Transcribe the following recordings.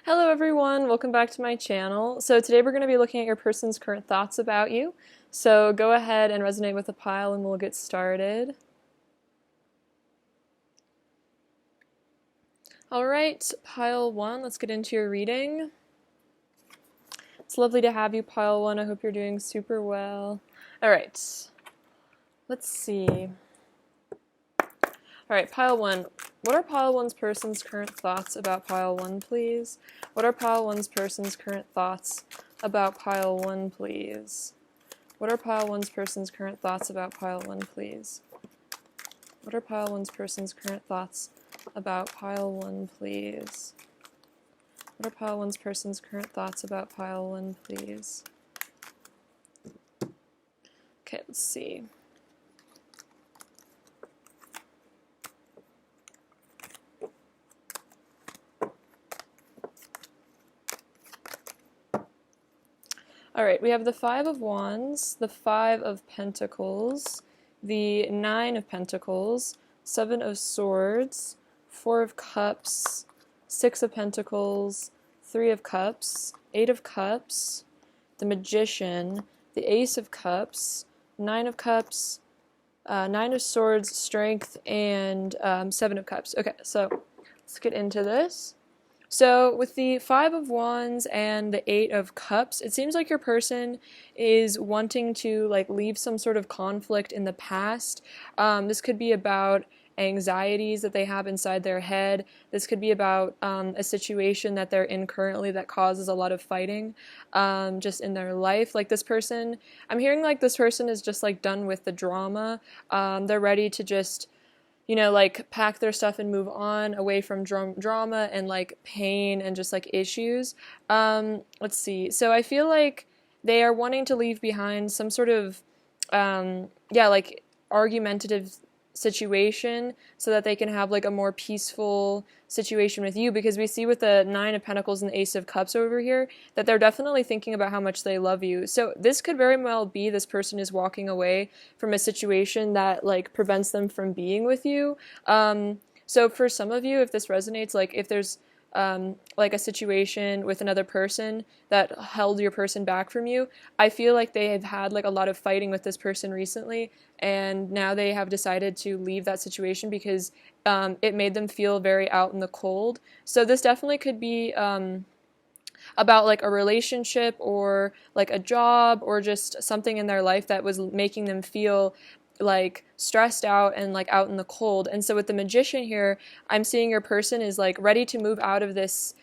Hello everyone, welcome back to my channel. So today we're going to be looking at your person's current thoughts about you. So go ahead and resonate with the pile and we'll get started. Alright, pile 1, let's get into your reading. It's lovely to have you, pile 1. I hope you're doing super well. Alright, let's see. Alright, pile 1. What are pile 1's person's current thoughts about pile 1, please? What are pile 1's person's current thoughts about pile 1, please? What are pile 1's person's current thoughts about pile 1, please? What are pile 1's person's current thoughts about pile 1, please? What are pile 1's person's current thoughts about pile 1, please? Okay, let's see. Alright, we have the 5 of Wands, the 5 of Pentacles, the 9 of Pentacles, 7 of Swords, 4 of Cups, 6 of Pentacles, 3 of Cups, 8 of Cups, the Magician, the Ace of Cups, 9 of Cups, 9 of Swords, Strength, and 7 of Cups. Okay, so let's get into this. So with the 5 of Wands and the 8 of Cups, it seems like your person is wanting to leave some sort of conflict in the past. This could be about anxieties that they have inside their head. This could be about a situation that they're in currently that causes a lot of fighting just in their life. Like this person, I'm hearing like this person is just done with the drama. They're ready to just pack their stuff and move on away from drama and pain and just issues. Let's see. So I feel like they are wanting to leave behind some sort of, argumentative situation so that they can have a more peaceful situation with you, because we see with the 9 of Pentacles and the Ace of Cups over here that they're definitely thinking about how much they love you. So this could very well be this person is walking away from a situation that prevents them from being with you. So for some of you, if this resonates, if there's a situation with another person that held your person back from you, I feel like they have had a lot of fighting with this person recently, and now they have decided to leave that situation because it made them feel very out in the cold. So this definitely could be about a relationship or a job or just something in their life that was making them feel stressed out and out in the cold. And so with the Magician here, I'm seeing your person is ready to move out of this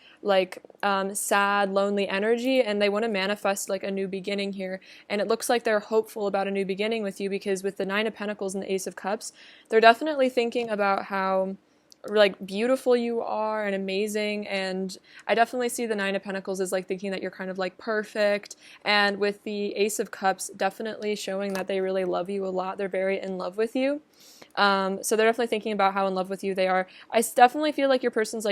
sad, lonely energy, and they want to manifest a new beginning here. And it looks like they're hopeful about a new beginning with you, because with the 9 of Pentacles and the Ace of Cups, they're definitely thinking about how beautiful you are and amazing. And I definitely see the 9 of Pentacles as thinking that you're kind of perfect, and with the Ace of Cups definitely showing that they really love you a lot. They're very in love with you. So they're definitely thinking about how in love with you they are. I definitely feel like your person's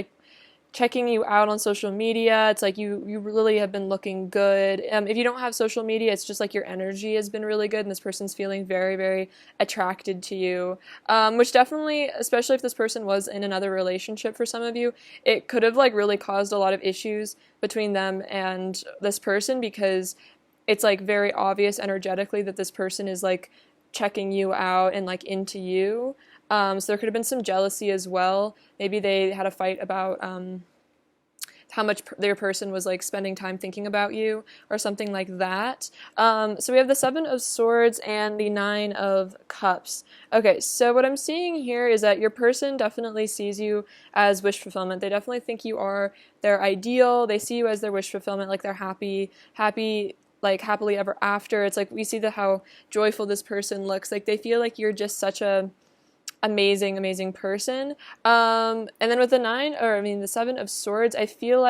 checking you out on social media. It's you really have been looking good. If you don't have social media, it's just your energy has been really good, and this person's feeling very, very attracted to you, which definitely, especially if this person was in another relationship for some of you, it could have really caused a lot of issues between them and this person, because it's very obvious energetically that this person is checking you out and into you. So there could have been some jealousy as well. Maybe they had a fight about how much their person was spending time thinking about you or something like that. So we have the 7 of Swords and the 9 of Cups. Okay, so what I'm seeing here is that your person definitely sees you as wish fulfillment. They definitely think you are their ideal. They see you as their wish fulfillment, they're happy, happily ever after. It's we see how joyful this person looks. They feel you're just such a amazing person. And then with the 7 of Swords, I feel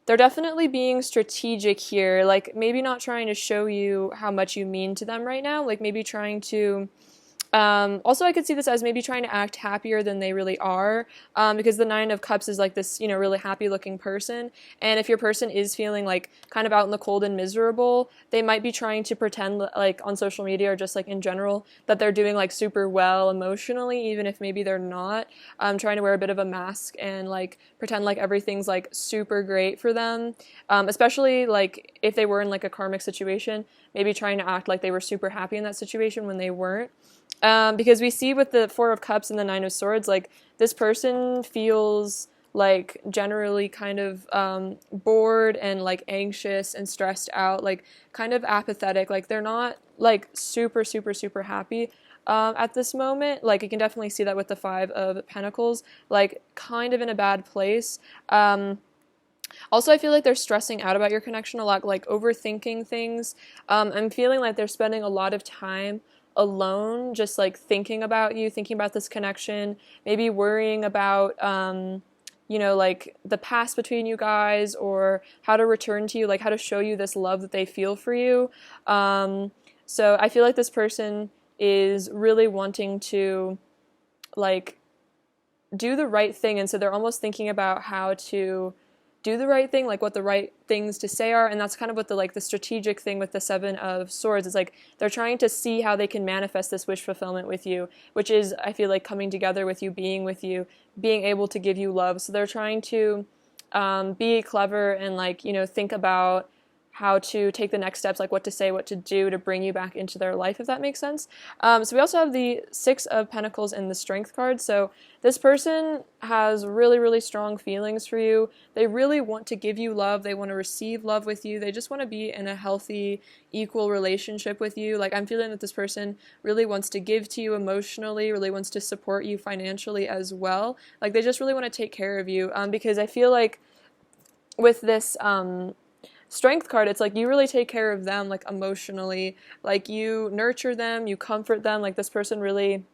they're definitely being strategic here, maybe not trying to show you how much you mean to them right now, maybe trying to Also, I could see this as maybe trying to act happier than they really are, because the Nine of Cups is like this, really happy looking person. And if your person is feeling like kind of out in the cold and miserable, they might be trying to pretend like on social media or just like in general that they're doing like super well emotionally, even if maybe they're not. Trying to wear a bit of a mask and like pretend like everything's like super great for them, especially like if they were in like a karmic situation, maybe trying to act like they were super happy in that situation when they weren't. Because we see with the Four of Cups and the Nine of Swords, like this person feels like generally kind of bored and like anxious and stressed out, like kind of apathetic. Like they're not like super, super, super happy at this moment. Like you can definitely see that with the Five of Pentacles, like kind of in a bad place. Also, I feel like they're stressing out about your connection a lot, like overthinking things. I'm feeling like they're spending a lot of time alone, just like thinking about you, thinking about this connection, maybe worrying about, like the past between you guys or how to return to you, like how to show you this love that they feel for you. So I feel like this person is really wanting to like do the right thing. And so they're almost thinking about how to do the right thing, like what the right things to say are, and that's kind of what the strategic thing with the Seven of Swords is. Like they're trying to see how they can manifest this wish fulfillment with you, which is, I feel like, coming together with you, being able to give you love. So they're trying to be clever and think about how to take the next steps, like what to say, what to do to bring you back into their life, if that makes sense. So we also have the Six of Pentacles and the Strength card. So this person has really, really strong feelings for you. They really want to give you love. They want to receive love with you. They just want to be in a healthy, equal relationship with you. Like I'm feeling that this person really wants to give to you emotionally, really wants to support you financially as well. Like they just really want to take care of you, because I feel like with this Strength card, it's like you really take care of them, like emotionally, like you nurture them, you comfort them. Like this person really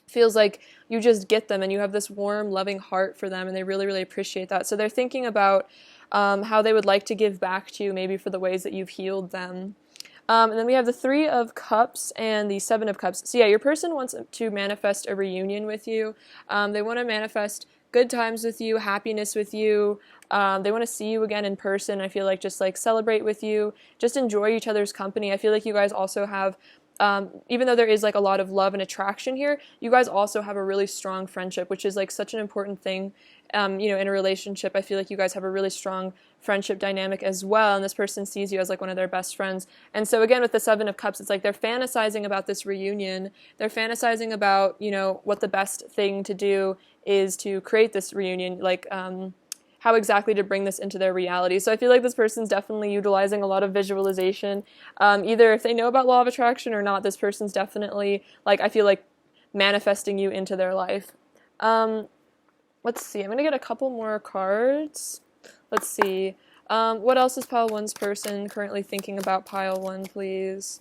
feels like you just get them and you have this warm, loving heart for them, and they really, really appreciate that. So they're thinking about how they would like to give back to you, maybe for the ways that you've healed them. And then we have the Three of Cups and the Seven of Cups. So yeah, your person wants to manifest a reunion with you. They want to manifest good times with you, happiness with you. They want to see you again in person. I feel like just like celebrate with you, just enjoy each other's company. I feel like you guys also have, even though there is like a lot of love and attraction here, you guys also have a really strong friendship, which is like such an important thing. In a relationship, I feel like you guys have a really strong friendship dynamic as well, and this person sees you as like one of their best friends. And so again, with the Seven of Cups, it's like they're fantasizing about this reunion. They're fantasizing about, what the best thing to do is to create this reunion, like how exactly to bring this into their reality. So I feel like this person's definitely utilizing a lot of visualization. Either if they know about law of attraction or not, this person's definitely, like, I feel like manifesting you into their life. Let's see. I'm going to get a couple more cards. Let's see. What else is Pile 1's person currently thinking about Pile 1, please?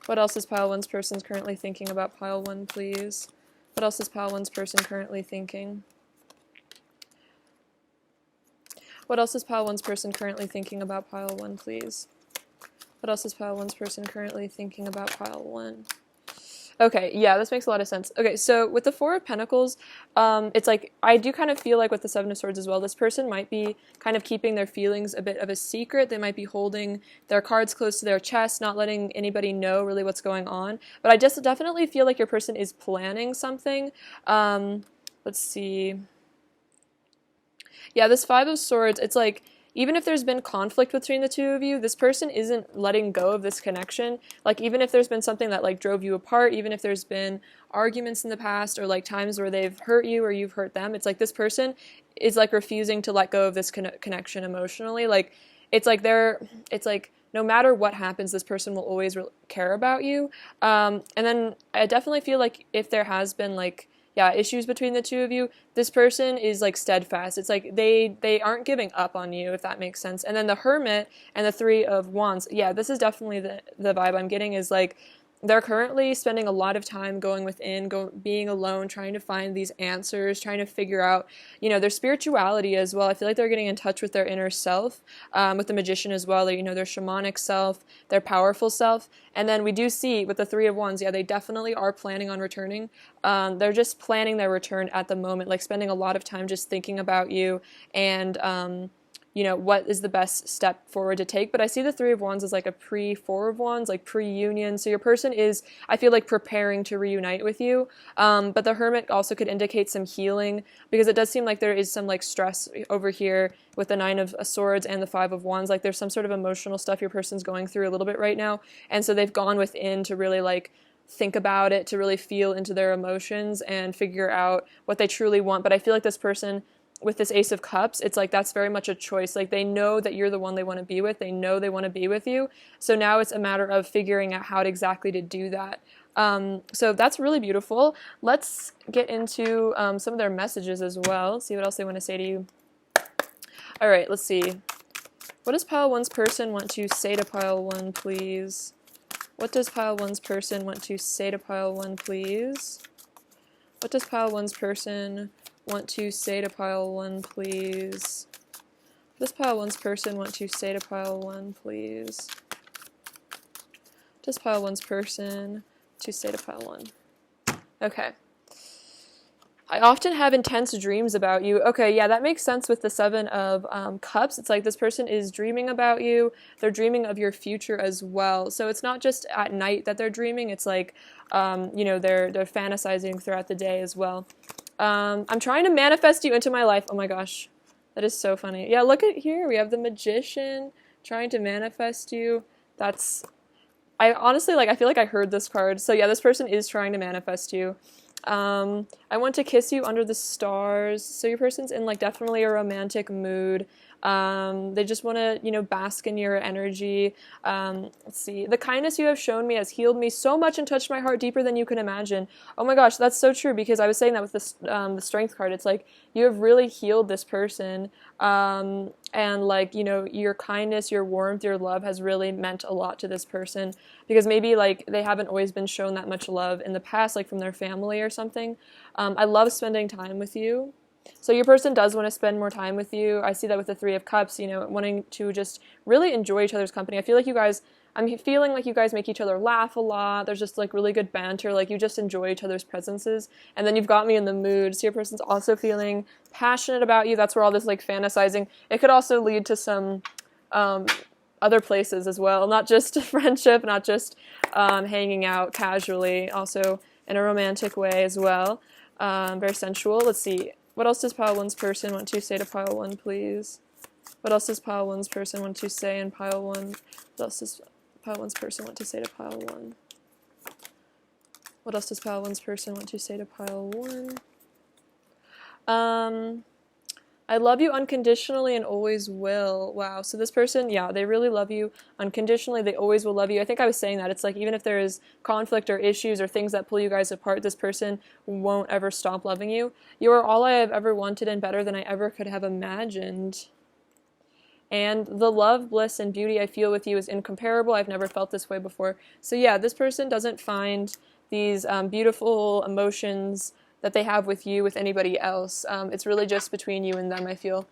What else is Pile 1's person currently thinking about Pile 1, please? What else is Pile 1's person currently thinking? What else is Pile 1's person currently thinking about Pile 1, please? What else is Pile 1's person currently thinking about Pile 1? Okay, yeah, this makes a lot of sense. Okay, so with the Four of Pentacles, it's like, I do kind of feel like with the Seven of Swords as well, this person might be kind of keeping their feelings a bit of a secret. They might be holding their cards close to their chest, not letting anybody know really what's going on. But I just definitely feel like your person is planning something. Let's see. Yeah, this Five of Swords, it's like, even if there's been conflict between the two of you, this person isn't letting go of this connection. Like, even if there's been something that, like, drove you apart, even if there's been arguments in the past or, like, times where they've hurt you or you've hurt them, it's like this person is, like, refusing to let go of this connection emotionally. Like, it's like no matter what happens, this person will always care about you. And then I definitely feel like if there has been, like, issues between the two of you, this person is like steadfast. It's like they aren't giving up on you, if that makes sense. And then the Hermit and the Three of Wands, this is definitely the vibe I'm getting, is like they're currently spending a lot of time going within, being alone, trying to find these answers, trying to figure out, their spirituality as well. I feel like they're getting in touch with their inner self, with the Magician as well, their shamanic self, their powerful self. And then we do see with the Three of Wands, yeah, they definitely are planning on returning. They're just planning their return at the moment, like spending a lot of time just thinking about you and, what is the best step forward to take. But I see the Three of Wands as like a pre-Four of Wands, like pre-union. So your person is, I feel like, preparing to reunite with you. But the Hermit also could indicate some healing, because it does seem like there is some like stress over here with the Nine of Swords and the Five of Wands. Like there's some sort of emotional stuff your person's going through a little bit right now. And so they've gone within to really like think about it, to really feel into their emotions and figure out what they truly want. But I feel like this person, with this Ace of Cups, it's like that's very much a choice. Like they know that you're the one they want to be with. They know they want to be with you. So now it's a matter of figuring out how exactly to do that. So that's really beautiful. Let's get into some of their messages as well. See what else they want to say to you. All right, let's see. What does Pile 1's person want to say to Pile 1, please? What does Pile 1's person want to say to Pile 1, please? What does Pile 1's person want to say to Pile 1, please? What does Pile 1's person want to say to Pile 1, please? What does Pile 1's person to say to Pile 1? Okay. I often have intense dreams about you. Okay, yeah, that makes sense with the Seven of Cups. It's like this person is dreaming about you. They're dreaming of your future as well. So it's not just at night that they're dreaming. It's like, they're fantasizing throughout the day as well. I'm trying to manifest you into my life. Oh my gosh, that is so funny. Yeah, look at here. We have the Magician trying to manifest you. I honestly, I feel like I heard this card. So yeah, this person is trying to manifest you. I want to kiss you under the stars. So your person's in definitely a romantic mood. They just want to, bask in your energy. Let's see. The kindness you have shown me has healed me so much and touched my heart deeper than you can imagine. Oh my gosh, that's so true, because I was saying that with the Strength card. It's like you have really healed this person. And your kindness, your warmth, your love has really meant a lot to this person, because maybe they haven't always been shown that much love in the past, from their family or something. I love spending time with you. So your person does want to spend more time with you. I see that with the Three of Cups, wanting to just really enjoy each other's company. I feel like I'm feeling like you guys make each other laugh a lot. There's just really good banter. You just enjoy each other's presences. And then you've got me in the mood. So your person's also feeling passionate about you. That's where all this fantasizing. It could also lead to some other places as well. Not just friendship, not just hanging out casually. Also in a romantic way as well. Very sensual. Let's see. What else does Pile 1's person want to say to Pile 1, please? What else does Pile 1's person want to say in Pile 1? What else does Pile 1's person want to say to Pile 1? What else does Pile 1's person want to say to Pile 1? I love you unconditionally and always will. Wow. So this person, yeah, they really love you unconditionally. They always will love you. I think I was saying that. It's even if there is conflict or issues or things that pull you guys apart, this person won't ever stop loving you. You are all I have ever wanted and better than I ever could have imagined. And the love, bliss, and beauty I feel with you is incomparable. I've never felt this way before. So yeah, this person doesn't find these beautiful emotions that they have with you with anybody else. It's really just between you and them, I feel.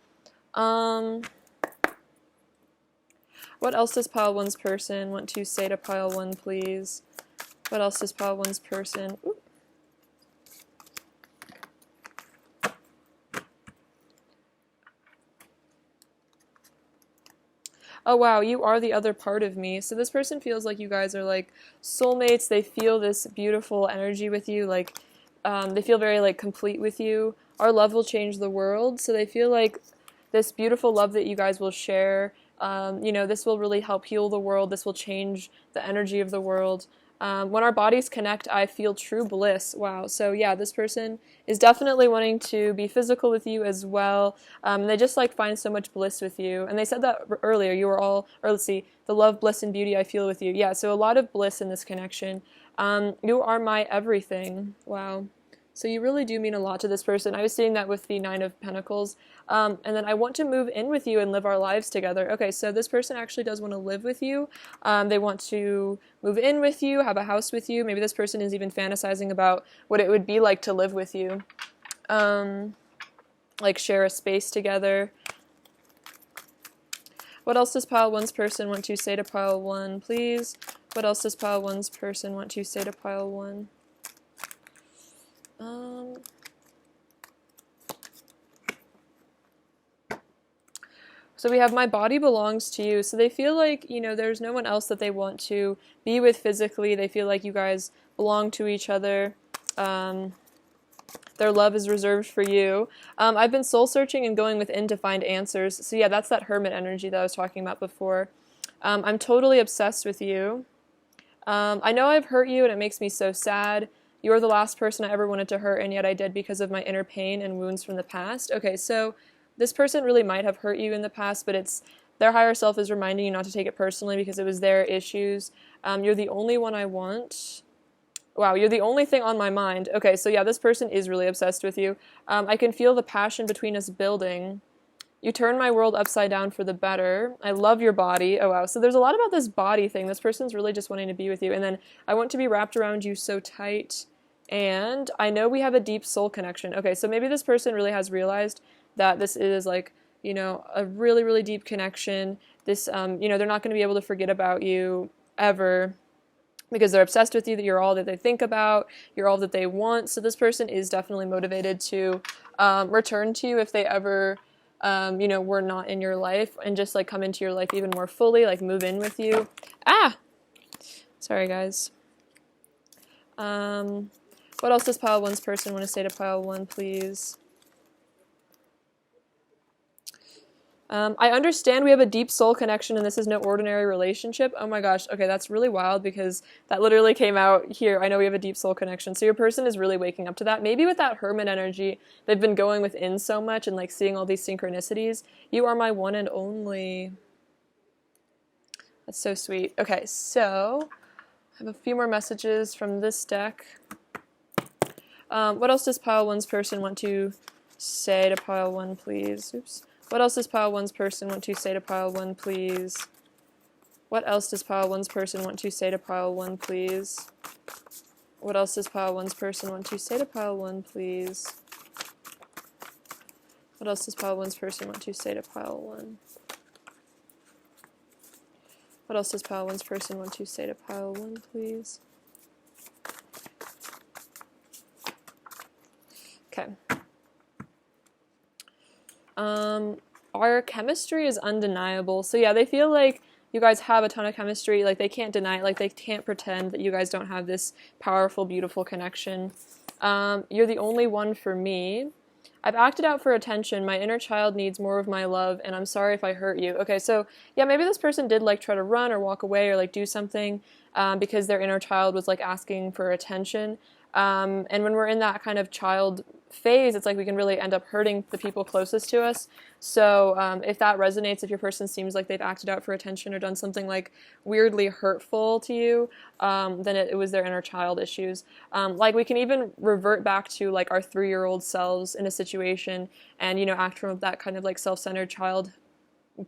What else does Pile 1's person want to say to Pile 1, please? What else does Pile 1's person... Ooh. Oh wow, you are the other part of me. So this person feels like you guys are soulmates. They feel this beautiful energy with you, they feel very complete with you. Our love will change the world. So they feel like this beautiful love that you guys will share, this will really help heal the world. This will change the energy of the world. When our bodies connect, I feel true bliss. Wow. So yeah, this person is definitely wanting to be physical with you as well. They just find so much bliss with you. And they said that earlier, you are all, or let's see, the love, bliss, and beauty I feel with you. Yeah, so a lot of bliss in this connection. You are my everything. Wow. So you really do mean a lot to this person. I was seeing that with the Nine of Pentacles. And then I want to move in with you and live our lives together. Okay, so this person actually does want to live with you. They want to move in with you, have a house with you. Maybe this person is even fantasizing about what it would be like to live with you. Like share a space together. What else does pile one's person want to say to pile one, please? What else does pile one's person want to say to pile one? So we have my body belongs to you. So they feel like, you know, there's no one else that they want to be with physically. They feel like you guys belong to each other. Their love is reserved for you. I've been soul searching and going within to find answers. So yeah, that's that hermit energy that I was talking about before. I'm totally obsessed with you. I know I've hurt you and it makes me so sad. You're the last person I ever wanted to hurt, and yet I did because of my inner pain and wounds from the past. Okay, so this person really might have hurt you in the past, but it's their higher self is reminding you not to take it personally because it was their issues. You're the only one I want. Wow, you're the only thing on my mind. Okay, so yeah, this person is really obsessed with you. I can feel the passion between us building. You turn my world upside down for the better. I love your body. Oh, wow. So there's a lot about this body thing. This person's really just wanting to be with you. And then I want to be wrapped around you so tight. And I know we have a deep soul connection. Okay, so maybe this person really has realized that this is like, you know, a really, really deep connection. This, you know, they're not going to be able to forget about you ever because they're obsessed with you, that you're all that they think about, you're all that they want. So this person is definitely motivated to return to you if they ever, you know, were not in your life, and just like come into your life even more fully, like move in with you. Sorry, guys. What else does pile one's person want to say to pile one, please? I understand we have a deep soul connection and this is no ordinary relationship. Oh my gosh. Okay, that's really wild because that literally came out here. I know we have a deep soul connection. So your person is really waking up to that. Maybe with that hermit energy, they've been going within so much and like seeing all these synchronicities. You are my one and only. That's so sweet. Okay, so I have a few more messages from this deck. What else does pile one's person want to say to pile one, please? Oops. What else does pile one's person want to say to pile one, please? What else does pile one's person want to say to pile one, please? What else does pile one's person want to say to pile one, please? What else does pile one's person want to say to pile one? What else does pile one's person want to say to pile one, please? Okay. Our chemistry is undeniable. So yeah, they feel like you guys have a ton of chemistry. Like they can't deny it. Like they can't pretend that you guys don't have this powerful, beautiful connection. You're the only one for me. I've acted out for attention. My inner child needs more of my love, and I'm sorry if I hurt you. Okay, so yeah, maybe this person did like try to run or walk away or like do something because their inner child was like asking for attention. And when we're in that kind of child phase, it's like we can really end up hurting the people closest to us. So if that resonates, if your person seems like they've acted out for attention or done something like weirdly hurtful to you, then it was their inner child issues. Like we can even revert back to like our 3-year-old selves in a situation and, you know, act from that kind of like self-centered child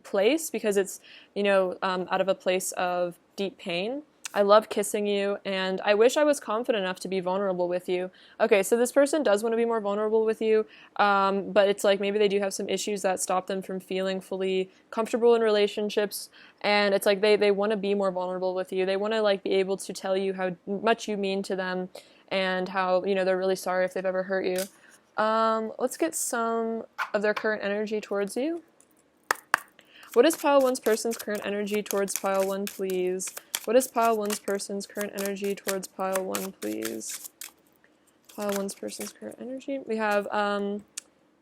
place because it's, you know, out of a place of deep pain. I love kissing you, and I wish I was confident enough to be vulnerable with you. Okay, so this person does want to be more vulnerable with you, but it's like maybe they do have some issues that stop them from feeling fully comfortable in relationships, and it's like they want to be more vulnerable with you. They want to like be able to tell you how much you mean to them and how, you know, they're really sorry if they've ever hurt you. Let's get some of their current energy towards you. What is pile one's person's current energy towards pile one, please? What is pile one's person's current energy towards pile one, please? Pile one's person's current energy. We have, let's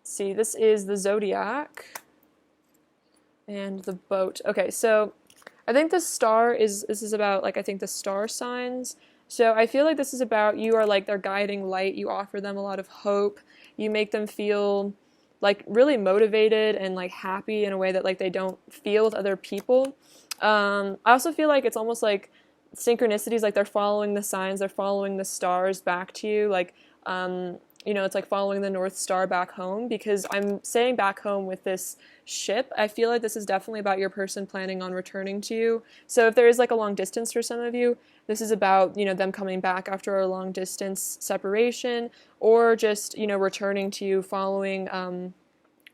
see, this is the zodiac and the boat. Okay, so I think the star this is about, like, I think the star signs. So I feel like this is about you are like their guiding light. You offer them a lot of hope. You make them feel like really motivated and like happy in a way that like they don't feel with other people. I also feel like it's almost like synchronicities, like they're following the signs, they're following the stars back to you. Like, it's like following the North Star back home, because I'm saying back home with this ship. I feel like this is definitely about your person planning on returning to you. So if there is like a long distance for some of you, this is about, them coming back after a long distance separation, or just, returning to you following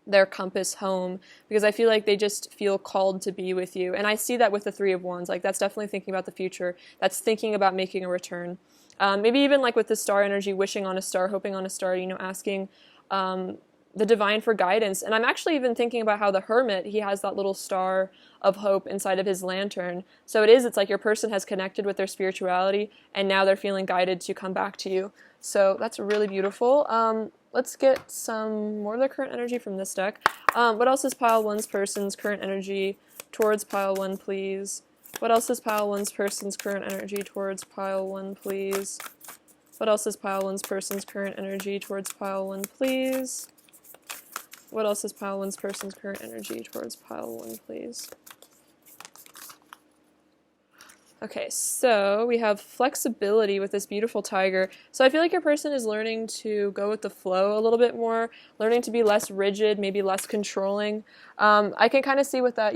their compass home, because I feel like they just feel called to be with you. And I see that with the Three of Wands. Like, that's definitely thinking about the future. That's thinking about making a return. Maybe even like with the star energy, wishing on a star, hoping on a star, asking the divine for guidance. And I'm actually even thinking about how the hermit, he has that little star of hope inside of his lantern. So it's like your person has connected with their spirituality, and now they're feeling guided to come back to you. So that's really beautiful. Let's get some more of the current energy from this deck. What else is pile one's person's current energy towards pile one, please? What else is pile one's person's current energy towards pile one, please? What else is pile one's person's current energy towards pile one, please? What else is pile one's person's current energy towards pile one, please? Okay, so we have flexibility with this beautiful tiger. So I feel like your person is learning to go with the flow a little bit more, learning to be less rigid, maybe less controlling. I can kind of see with that,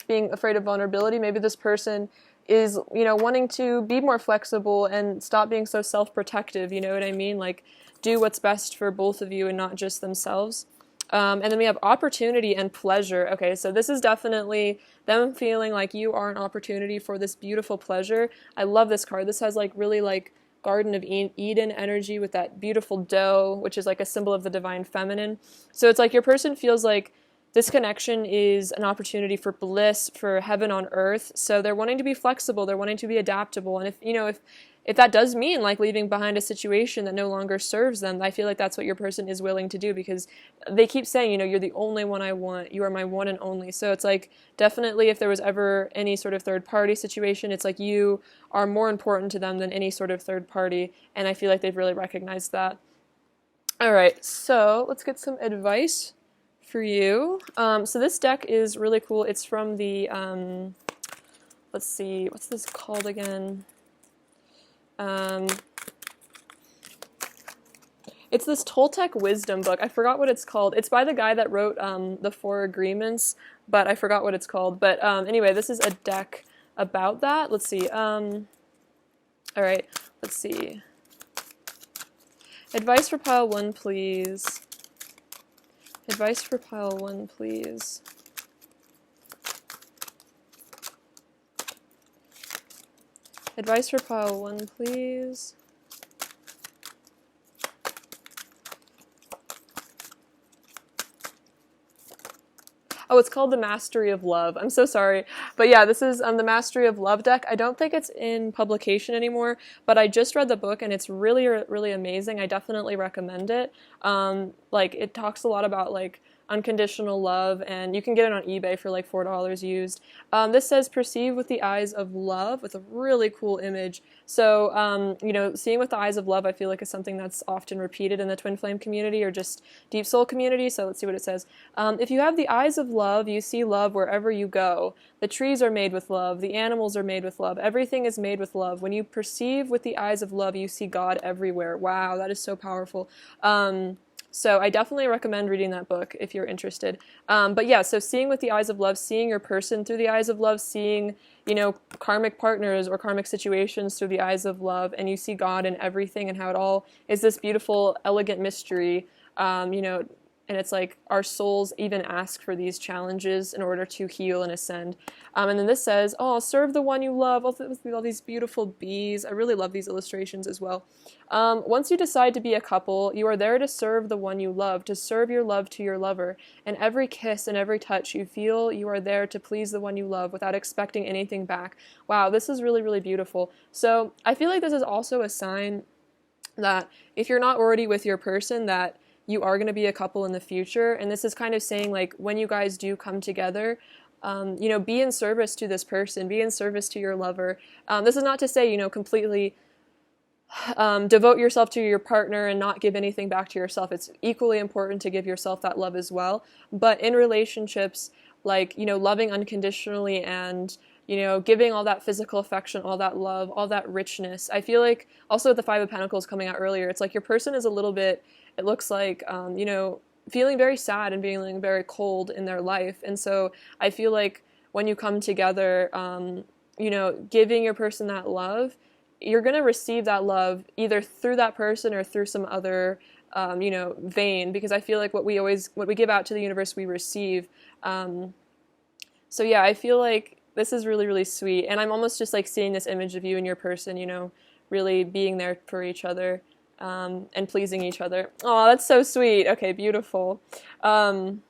being afraid of vulnerability. Maybe this person is, wanting to be more flexible and stop being so self-protective, you know what I mean? Like, do what's best for both of you and not just themselves. And then we have opportunity and pleasure. Okay, so this is definitely them feeling like you are an opportunity for this beautiful pleasure. I love this card. This has like really like Garden of Eden energy with that beautiful doe, which is like a symbol of the divine feminine. So it's like your person feels like this connection is an opportunity for bliss, for heaven on earth. So they're wanting to be flexible. They're wanting to be adaptable. And if that does mean like leaving behind a situation that no longer serves them, I feel like that's what your person is willing to do, because they keep saying, you're the only one I want. You are my one and only. So it's like, definitely if there was ever any sort of third party situation, it's like you are more important to them than any sort of third party. And I feel like they've really recognized that. All right, so let's get some advice for you. So this deck is really cool. It's from the, let's see, what's this called again? It's this Toltec wisdom book. I forgot what it's called. It's by the guy that wrote the Four Agreements, but I forgot what it's called. But anyway, this is a deck about that. Let's see. All right, let's see. Advice for pile one, please. Advice for pile one, please. Advice for pile one, please. Oh, it's called the Mastery of Love. I'm so sorry. But yeah, this is the Mastery of Love deck. I don't think it's in publication anymore, but I just read the book and it's really, really amazing. I definitely recommend it. Like, it talks a lot about like unconditional love, and you can get it on eBay for like $4 used. This says perceive with the eyes of love, with a really cool image. So, seeing with the eyes of love, I feel like is something that's often repeated in the twin flame community or just deep soul community. So let's see what it says. If you have the eyes of love, you see love wherever you go. The trees are made with love. The animals are made with love. Everything is made with love. When you perceive with the eyes of love, you see God everywhere. Wow, that is so powerful. So I definitely recommend reading that book if you're interested. But yeah, so seeing with the eyes of love, seeing your person through the eyes of love, seeing, karmic partners or karmic situations through the eyes of love, and you see God in everything and how it all is this beautiful, elegant mystery, and it's like our souls even ask for these challenges in order to heal and ascend. And then this says, serve the one you love, with all these beautiful bees. I really love these illustrations as well. Once you decide to be a couple, you are there to serve the one you love, to serve your love to your lover. And every kiss and every touch you feel, you are there to please the one you love without expecting anything back. Wow, this is really, really beautiful. So I feel like this is also a sign that if you're not already with your person, that you are going to be a couple in the future. And this is kind of saying, like, when you guys do come together, be in service to this person, be in service to your lover. This is not to say, completely devote yourself to your partner and not give anything back to yourself. It's equally important to give yourself that love as well. But in relationships, like, loving unconditionally and, giving all that physical affection, all that love, all that richness. I feel like also with the Five of Pentacles coming out earlier, it's like your person is a little bit it looks like, feeling very sad and feeling very cold in their life. And so I feel like when you come together, giving your person that love, you're going to receive that love either through that person or through some other, vein, because I feel like what we give out to the universe, we receive. So yeah, I feel like this is really, really sweet. And I'm almost just like seeing this image of you and your person, really being there for each other, and pleasing each other. Oh, that's so sweet. Okay, beautiful. I'm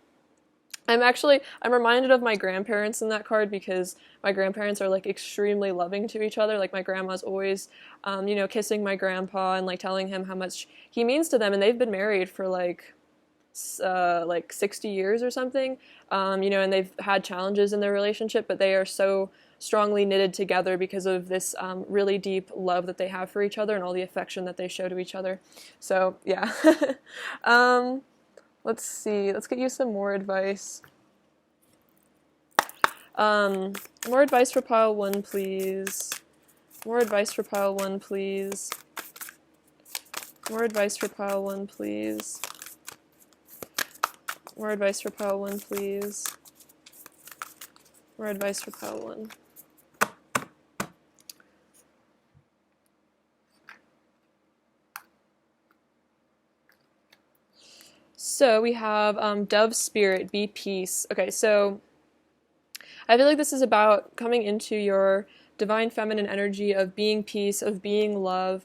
reminded of my grandparents in that card, because my grandparents are like extremely loving to each other. Like my grandma's always, kissing my grandpa and like telling him how much he means to them. And they've been married for like 60 years or something, and they've had challenges in their relationship, but they are so strongly knitted together because of this really deep love that they have for each other and all the affection that they show to each other. So yeah. Let's see. Let's get you some more advice. More advice for pile 1, please. More advice for pile 1, please. More advice for pile 1, please. More advice for pile 1, please. More advice for pile 1. So we have Dove Spirit, be peace. Okay, so I feel like this is about coming into your divine feminine energy of being peace, of being love,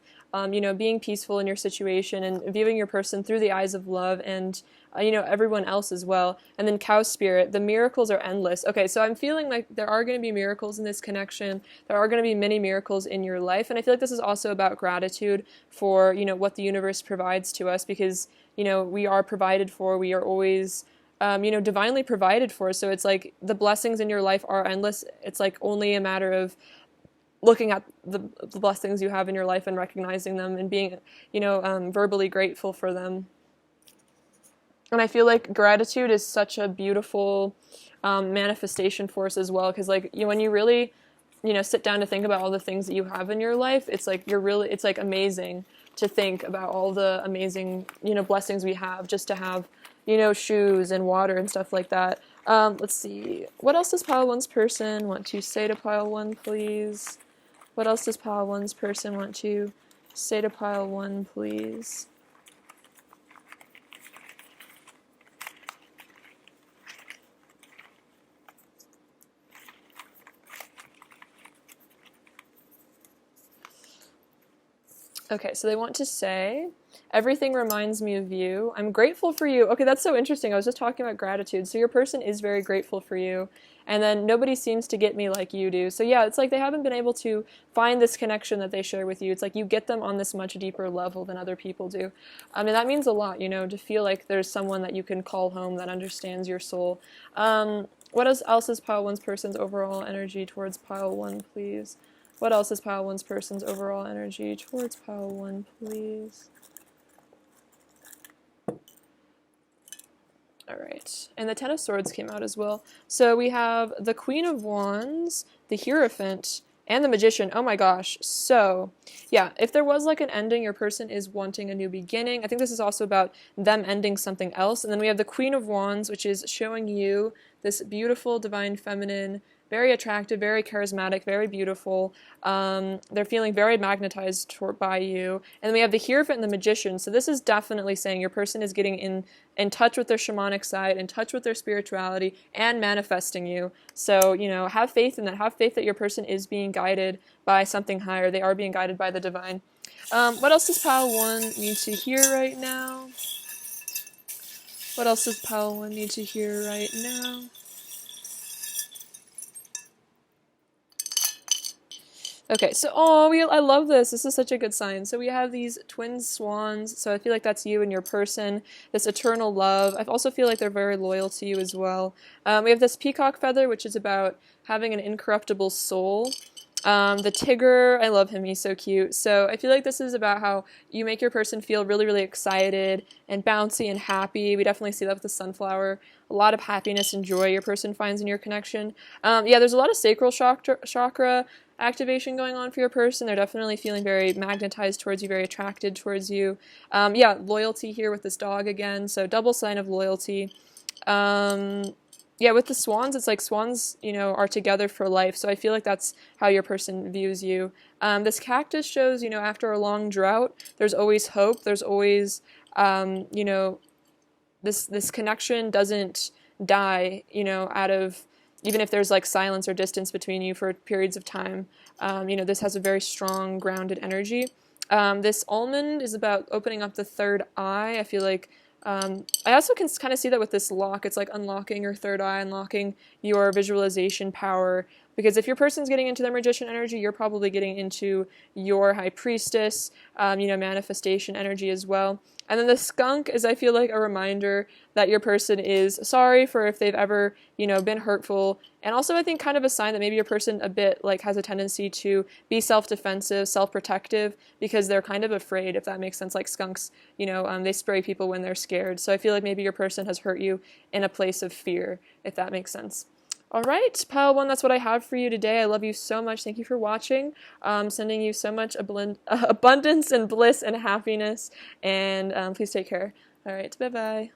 being peaceful in your situation and viewing your person through the eyes of love and, everyone else as well. And then Cow Spirit, the miracles are endless. Okay, so I'm feeling like there are going to be miracles in this connection. There are going to be many miracles in your life. And I feel like this is also about gratitude for, what the universe provides to us, because, we are provided for. We are always divinely provided for. So it's like the blessings in your life are endless. It's like only a matter of looking at the blessings you have in your life and recognizing them and being, verbally grateful for them. And I feel like gratitude is such a beautiful manifestation force as well, because like when you really, sit down to think about all the things that you have in your life, it's like it's like amazing to think about all the amazing, blessings we have just to have, shoes and water and stuff like that. Let's see. What else does pile 1's person want to say to pile 1, please? What else does pile 1's person want to say to pile 1, please? Okay, so they want to say, everything reminds me of you. I'm grateful for you. Okay, that's so interesting. I was just talking about gratitude. So your person is very grateful for you. And then nobody seems to get me like you do. So yeah, it's like they haven't been able to find this connection that they share with you. It's like you get them on this much deeper level than other people do. And that means a lot, to feel like there's someone that you can call home that understands your soul. What else is pile 1's person's overall energy towards pile 1, please? What else is pile 1's person's overall energy towards pile 1, please? All right, and the Ten of Swords came out as well. So we have the Queen of Wands, the Hierophant, and the Magician. Oh my gosh. So yeah, if there was like an ending, your person is wanting a new beginning. I think this is also about them ending something else. And then we have the Queen of Wands, which is showing you this beautiful, divine, feminine, very attractive, very charismatic, very beautiful. They're feeling very magnetized by you. And then we have the Hierophant and the Magician. So this is definitely saying your person is getting in touch with their shamanic side, in touch with their spirituality, and manifesting you. So, have faith in that. Have faith that your person is being guided by something higher. They are being guided by the divine. What else does pile 1 need to hear right now? What else does pile 1 need to hear right now? Okay, so, I love this. This is such a good sign. So we have these twin swans, so I feel like that's you and your person, this eternal love. I also feel like they're very loyal to you as well. We have this peacock feather, which is about having an incorruptible soul. The Tigger, I love him, he's so cute. So I feel like this is about how you make your person feel really, really excited and bouncy and happy. We definitely see that with the sunflower. A lot of happiness and joy your person finds in your connection. Yeah, there's a lot of sacral chakra activation going on for your person. They're definitely feeling very magnetized towards you, very attracted towards you. Yeah, loyalty here with this dog again, so double sign of loyalty. Yeah, with the swans, it's like swans, you know, are together for life, so I feel like that's how your person views you. This cactus shows, you know, after a long drought, there's always hope, there's always, you know, this connection doesn't die, you know, out of, even if there's like silence or distance between you for periods of time. You know, this has a very strong, grounded energy. This almond is about opening up the third eye. I feel like I also can kind of see that with this lock. It's like unlocking your third eye, unlocking your visualization power. Because if your person's getting into their magician energy, you're probably getting into your high priestess, you know, manifestation energy as well. And then the skunk is, I feel like, a reminder that your person is sorry for if they've ever, you know, been hurtful. And also, I think, kind of a sign that maybe your person a bit, like, has a tendency to be self-defensive, self-protective, because they're kind of afraid, if that makes sense. Like skunks, you know, they spray people when they're scared. So I feel like maybe your person has hurt you in a place of fear, if that makes sense. All right, pile one, that's what I have for you today. I love you so much. Thank you for watching. Sending you so much abundance and bliss and happiness. And please take care. All right, bye-bye.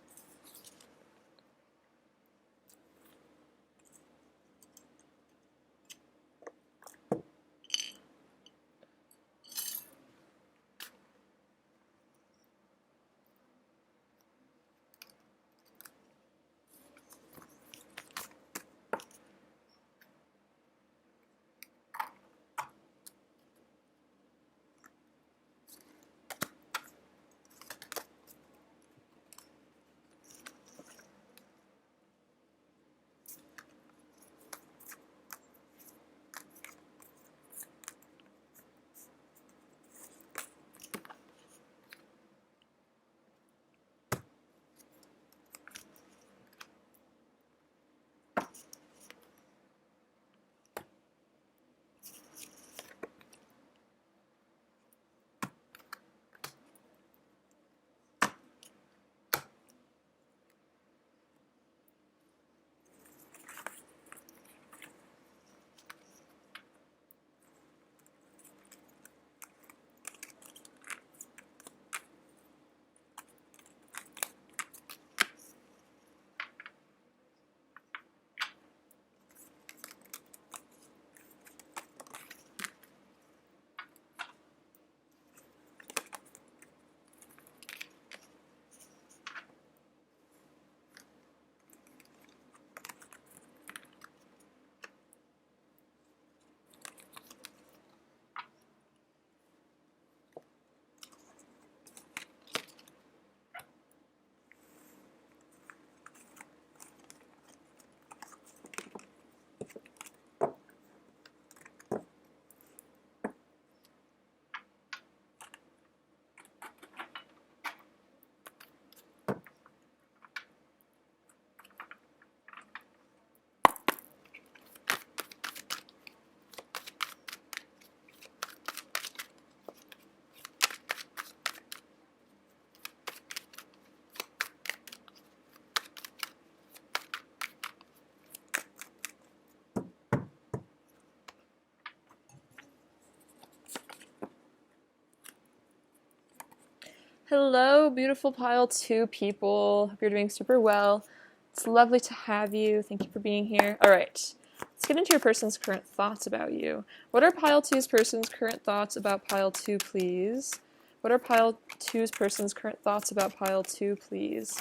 Hello, beautiful pile two people. Hope you're doing super well. It's lovely to have you. Thank you for being here. All right, let's get into your person's current thoughts about you. What are pile two's person's current thoughts about pile two, please? What are pile two's person's current thoughts about pile two, please?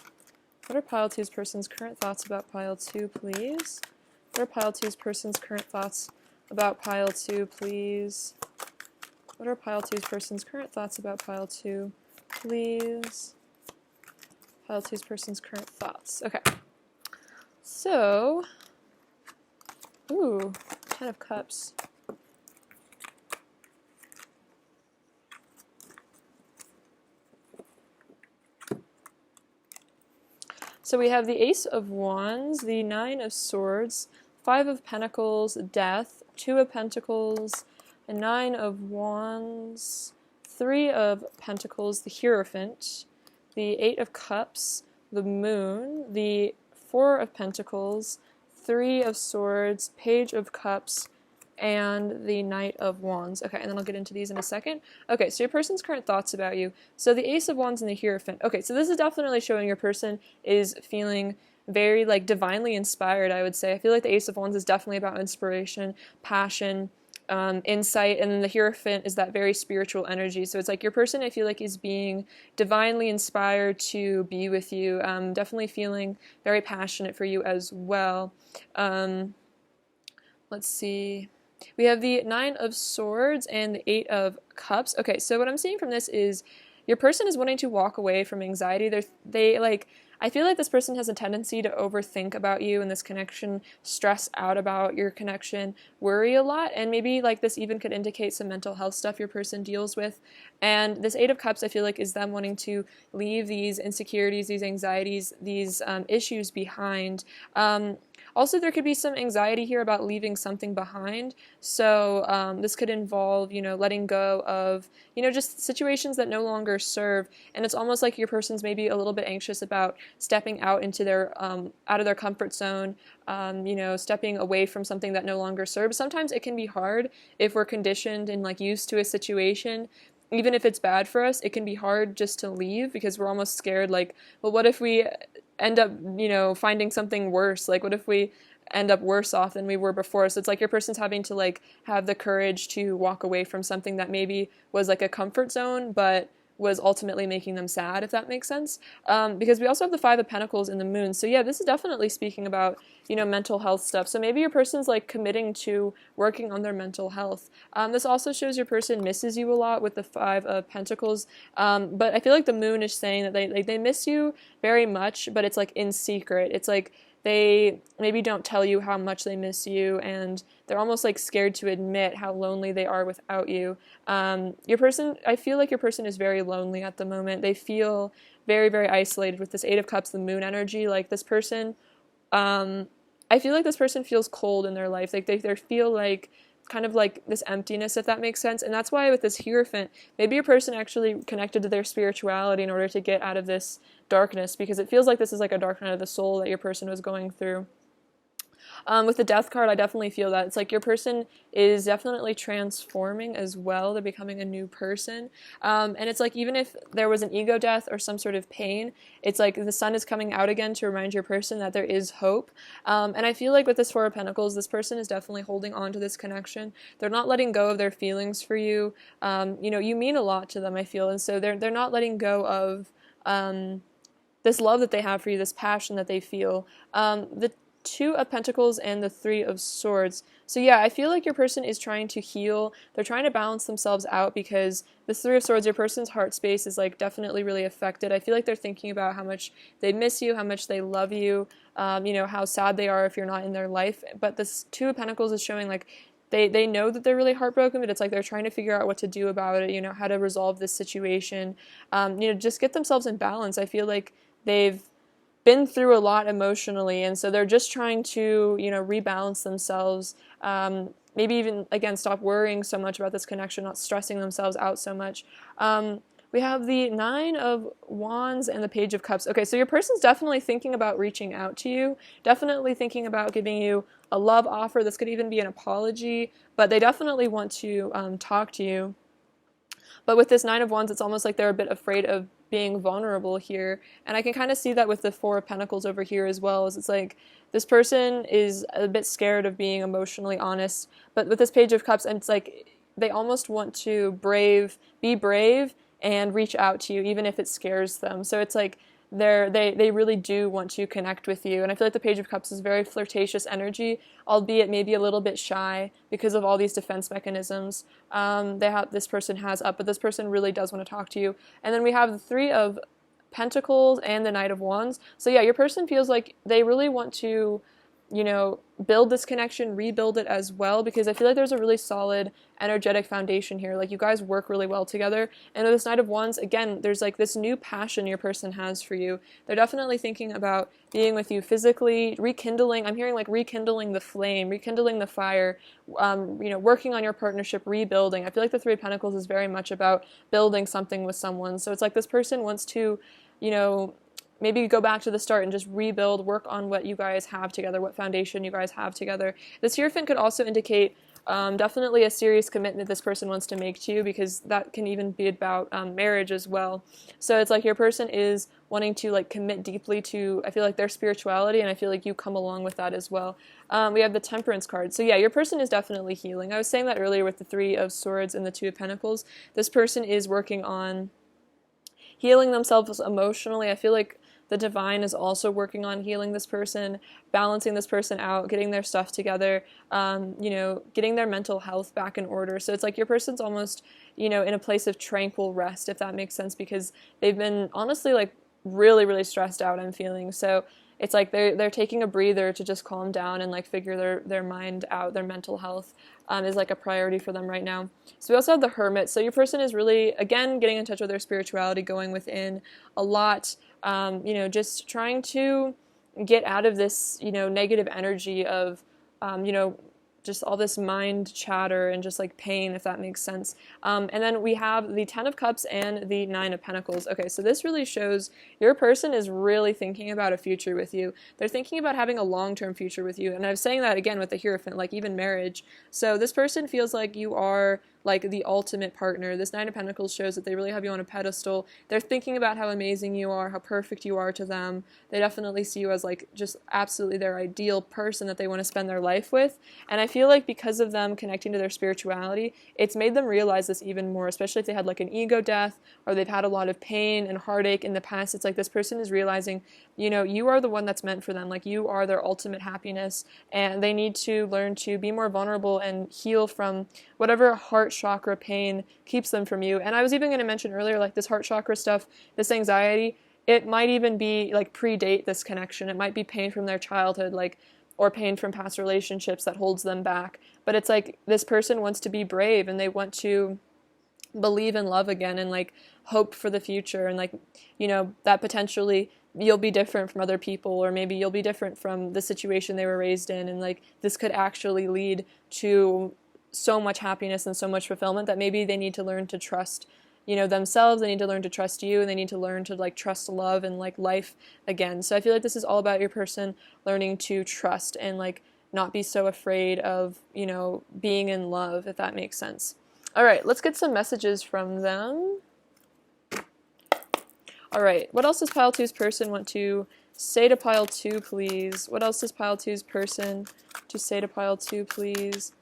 What are pile two's person's current thoughts about pile two, please? What are pile two's person's current thoughts about pile two, please? What are pile two's person's current thoughts about pile two? Please. Pile two's person's current thoughts. Okay. So, ooh, 10 of Cups. So we have the Ace of Wands, the Nine of Swords, Five of Pentacles, Death, Two of Pentacles, a Nine of Wands, Three of Pentacles, the Hierophant, the Eight of Cups, the Moon, the Four of Pentacles, Three of Swords, Page of Cups, and the Knight of Wands. Okay, and then I'll get into these in a second. Okay, so your person's current thoughts about you. So the Ace of Wands and the Hierophant. Okay, so this is definitely showing your person is feeling very like divinely inspired, I would say. I feel like the Ace of Wands is definitely about inspiration, passion, insight, and then the Hierophant is that very spiritual energy. So it's like your person, I feel like, is being divinely inspired to be with you, definitely feeling very passionate for you as well. Let's see. We have the Nine of Swords and the Eight of Cups. Okay, so what I'm seeing from this is your person is wanting to walk away from anxiety. I feel like this person has a tendency to overthink about you and this connection, stress out about your connection, worry a lot, and maybe like this even could indicate some mental health stuff your person deals with. And this Eight of Cups, I feel like, is them wanting to leave these insecurities, these anxieties, these issues behind. Also, there could be some anxiety here about leaving something behind. So this could involve, letting go of, just situations that no longer serve. And it's almost like your person's maybe a little bit anxious about stepping out into their, out of their comfort zone, stepping away from something that no longer serves. Sometimes it can be hard if we're conditioned and like used to a situation. Even if it's bad for us, it can be hard just to leave because we're almost scared, like, well, what if we end up, finding something worse? Like, what if we end up worse off than we were before? So it's like your person's having to, like, have the courage to walk away from something that maybe was, like, a comfort zone, but was ultimately making them sad, if that makes sense. Because we also have the Five of Pentacles in the Moon. So yeah, this is definitely speaking about, mental health stuff. So maybe your person's like committing to working on their mental health. This also shows your person misses you a lot with the Five of Pentacles. But I feel like the Moon is saying that they miss you very much, but it's like in secret. It's like they maybe don't tell you how much they miss you, and they're almost like scared to admit how lonely they are without you. Your person, I feel like your person is very lonely at the moment. They feel very, very isolated with this Eight of Cups, the Moon energy. Like this person, I feel like this person feels cold in their life. Like they feel like kind of like this emptiness, if that makes sense. And that's why with this Hierophant, maybe your person actually connected to their spirituality in order to get out of this darkness, because it feels like this is like a dark night of the soul that your person was going through. With the Death card, I definitely feel that. It's like your person is definitely transforming as well. They're becoming a new person. And it's like even if there was an ego death or some sort of pain, it's like the sun is coming out again to remind your person that there is hope. And I feel like with this Four of Pentacles, this person is definitely holding on to this connection. They're not letting go of their feelings for you. You mean a lot to them, I feel. And so they're not letting go of this love that they have for you, this passion that they feel. The Two of Pentacles and the Three of Swords. So yeah, I feel like your person is trying to heal. They're trying to balance themselves out because the Three of Swords, your person's heart space is like definitely really affected. I feel like they're thinking about how much they miss you, how much they love you, how sad they are if you're not in their life. But this Two of Pentacles is showing like they know that they're really heartbroken, but it's like they're trying to figure out what to do about it, how to resolve this situation, just get themselves in balance. I feel like they've been through a lot emotionally, and so they're just trying to rebalance themselves, maybe even again stop worrying so much about this connection, not stressing themselves out so much. We have the Nine of Wands and the Page of Cups. Okay, so your person's definitely thinking about reaching out to you, definitely thinking about giving you a love offer. This could even be an apology, but they definitely want to talk to you. But with this Nine of Wands, it's almost like they're a bit afraid of being vulnerable here. And I can kind of see that with the Four of Pentacles over here as well, as it's like this person is a bit scared of being emotionally honest. But with this Page of Cups, and it's like they almost want to be brave and reach out to you, even if it scares them. So it's like they really do want to connect with you. And I feel like the Page of Cups is very flirtatious energy, albeit maybe a little bit shy because of all these defense mechanisms this person has up, but this person really does want to talk to you. And then we have the Three of Pentacles and the Knight of Wands. So yeah, your person feels like they really want to build this connection, rebuild it as well, because I feel like there's a really solid energetic foundation here. Like you guys work really well together. And with this Knight of Wands, again, there's like this new passion your person has for you. They're definitely thinking about being with you physically, rekindling. I'm hearing like rekindling the flame, rekindling the fire, working on your partnership, rebuilding. I feel like the Three of Pentacles is very much about building something with someone. So it's like this person wants to, maybe go back to the start and just rebuild, work on what you guys have together, what foundation you guys have together. This Hierophant could also indicate definitely a serious commitment this person wants to make to you, because that can even be about marriage as well. So it's like your person is wanting to like commit deeply to, I feel like, their spirituality, and I feel like you come along with that as well. We have the Temperance card. So yeah, your person is definitely healing. I was saying that earlier with the Three of Swords and the Two of Pentacles. This person is working on healing themselves emotionally. I feel like the divine is also working on healing this person, balancing this person out, getting their stuff together, getting their mental health back in order. So it's like your person's almost, in a place of tranquil rest, if that makes sense, because they've been honestly like really, really stressed out, I'm feeling. So it's like they're taking a breather to just calm down and like figure their mind out. Their mental health is like a priority for them right now. So we also have the Hermit. So your person is really, again, getting in touch with their spirituality, going within a lot, just trying to get out of this, negative energy of, just all this mind chatter and just like pain, if that makes sense. And then we have the Ten of Cups and the Nine of Pentacles. Okay, so this really shows your person is really thinking about a future with you. They're thinking about having a long-term future with you. And I was saying that again with the Hierophant, like even marriage. So this person feels like you are like the ultimate partner. This Nine of Pentacles shows that they really have you on a pedestal. They're thinking about how amazing you are, how perfect you are to them. They definitely see you as like just absolutely their ideal person that they want to spend their life with. And I feel like because of them connecting to their spirituality, it's made them realize this even more, especially if they had like an ego death or they've had a lot of pain and heartache in the past. It's like this person is realizing, you are the one that's meant for them. Like you are their ultimate happiness, and they need to learn to be more vulnerable and heal from whatever heart chakra pain keeps them from you. And I was even going to mention earlier, like this heart chakra stuff, this anxiety, it might even be like predate this connection. It might be pain from their childhood, like, or pain from past relationships that holds them back. But it's like this person wants to be brave and they want to believe in love again and like hope for the future, and like, that potentially you'll be different from other people, or maybe you'll be different from the situation they were raised in, and like this could actually lead to so much happiness and so much fulfillment that maybe they need to learn to trust themselves. They need to learn to trust you, and they need to learn to like trust love and like life again. So I feel like this is all about your person learning to trust and like not be so afraid of being in love, if that makes sense. All right, let's get some messages from them. All right, what else does pile two's person want to say to pile two, please? What else does pile two's person to say to pile two, please?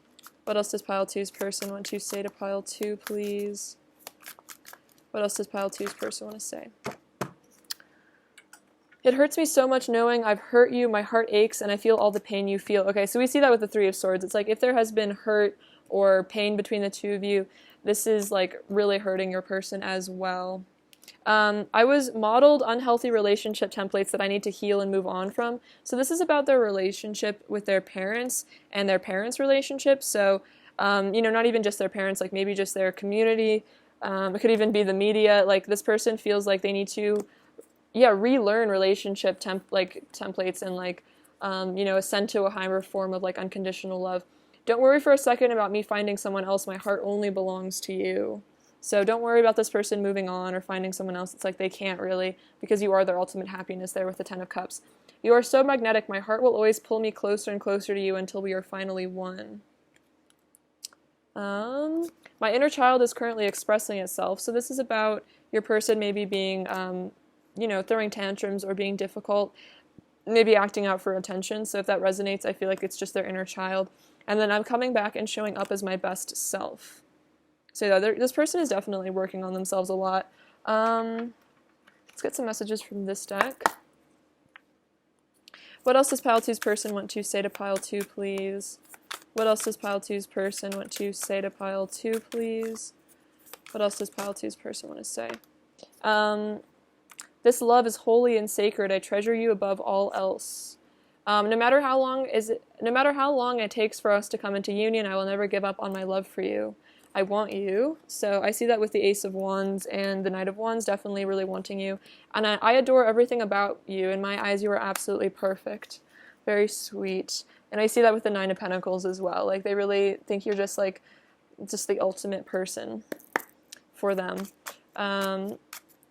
What else does pile two's person want to say to pile two, please? What else does pile two's person want to say? It hurts me so much knowing I've hurt you. My heart aches and I feel all the pain you feel. Okay, so we see that with the Three of Swords. It's like if there has been hurt or pain between the two of you, this is like really hurting your person as well. I was modeled unhealthy relationship templates that I need to heal and move on from. So this is about their relationship with their parents and their parents' relationship. So, not even just their parents, like maybe just their community. It could even be the media. Like this person feels like they need to, relearn relationship templates and like, ascend to a higher form of like unconditional love. Don't worry for a second about me finding someone else. My heart only belongs to you. So don't worry about this person moving on or finding someone else. It's like they can't really, because you are their ultimate happiness there with the Ten of Cups. You are so magnetic. My heart will always pull me closer and closer to you until we are finally one. My inner child is currently expressing itself. So this is about your person maybe being, throwing tantrums or being difficult, maybe acting out for attention. So if that resonates, I feel like it's just their inner child. And then I'm coming back and showing up as my best self. So this person is definitely working on themselves a lot. Let's get some messages from this deck. What else does pile two's person want to say to pile two, please? What else does pile two's person want to say to pile two, please? What else does pile two's person want to say? This love is holy and sacred. I treasure you above all else. No matter how long it takes for us to come into union, I will never give up on my love for you. I want you. So I see that with the Ace of Wands and the Knight of Wands, definitely really wanting you. And I adore everything about you. In my eyes, you are absolutely perfect. Very sweet. And I see that with the Nine of Pentacles as well. Like they really think you're just the ultimate person for them.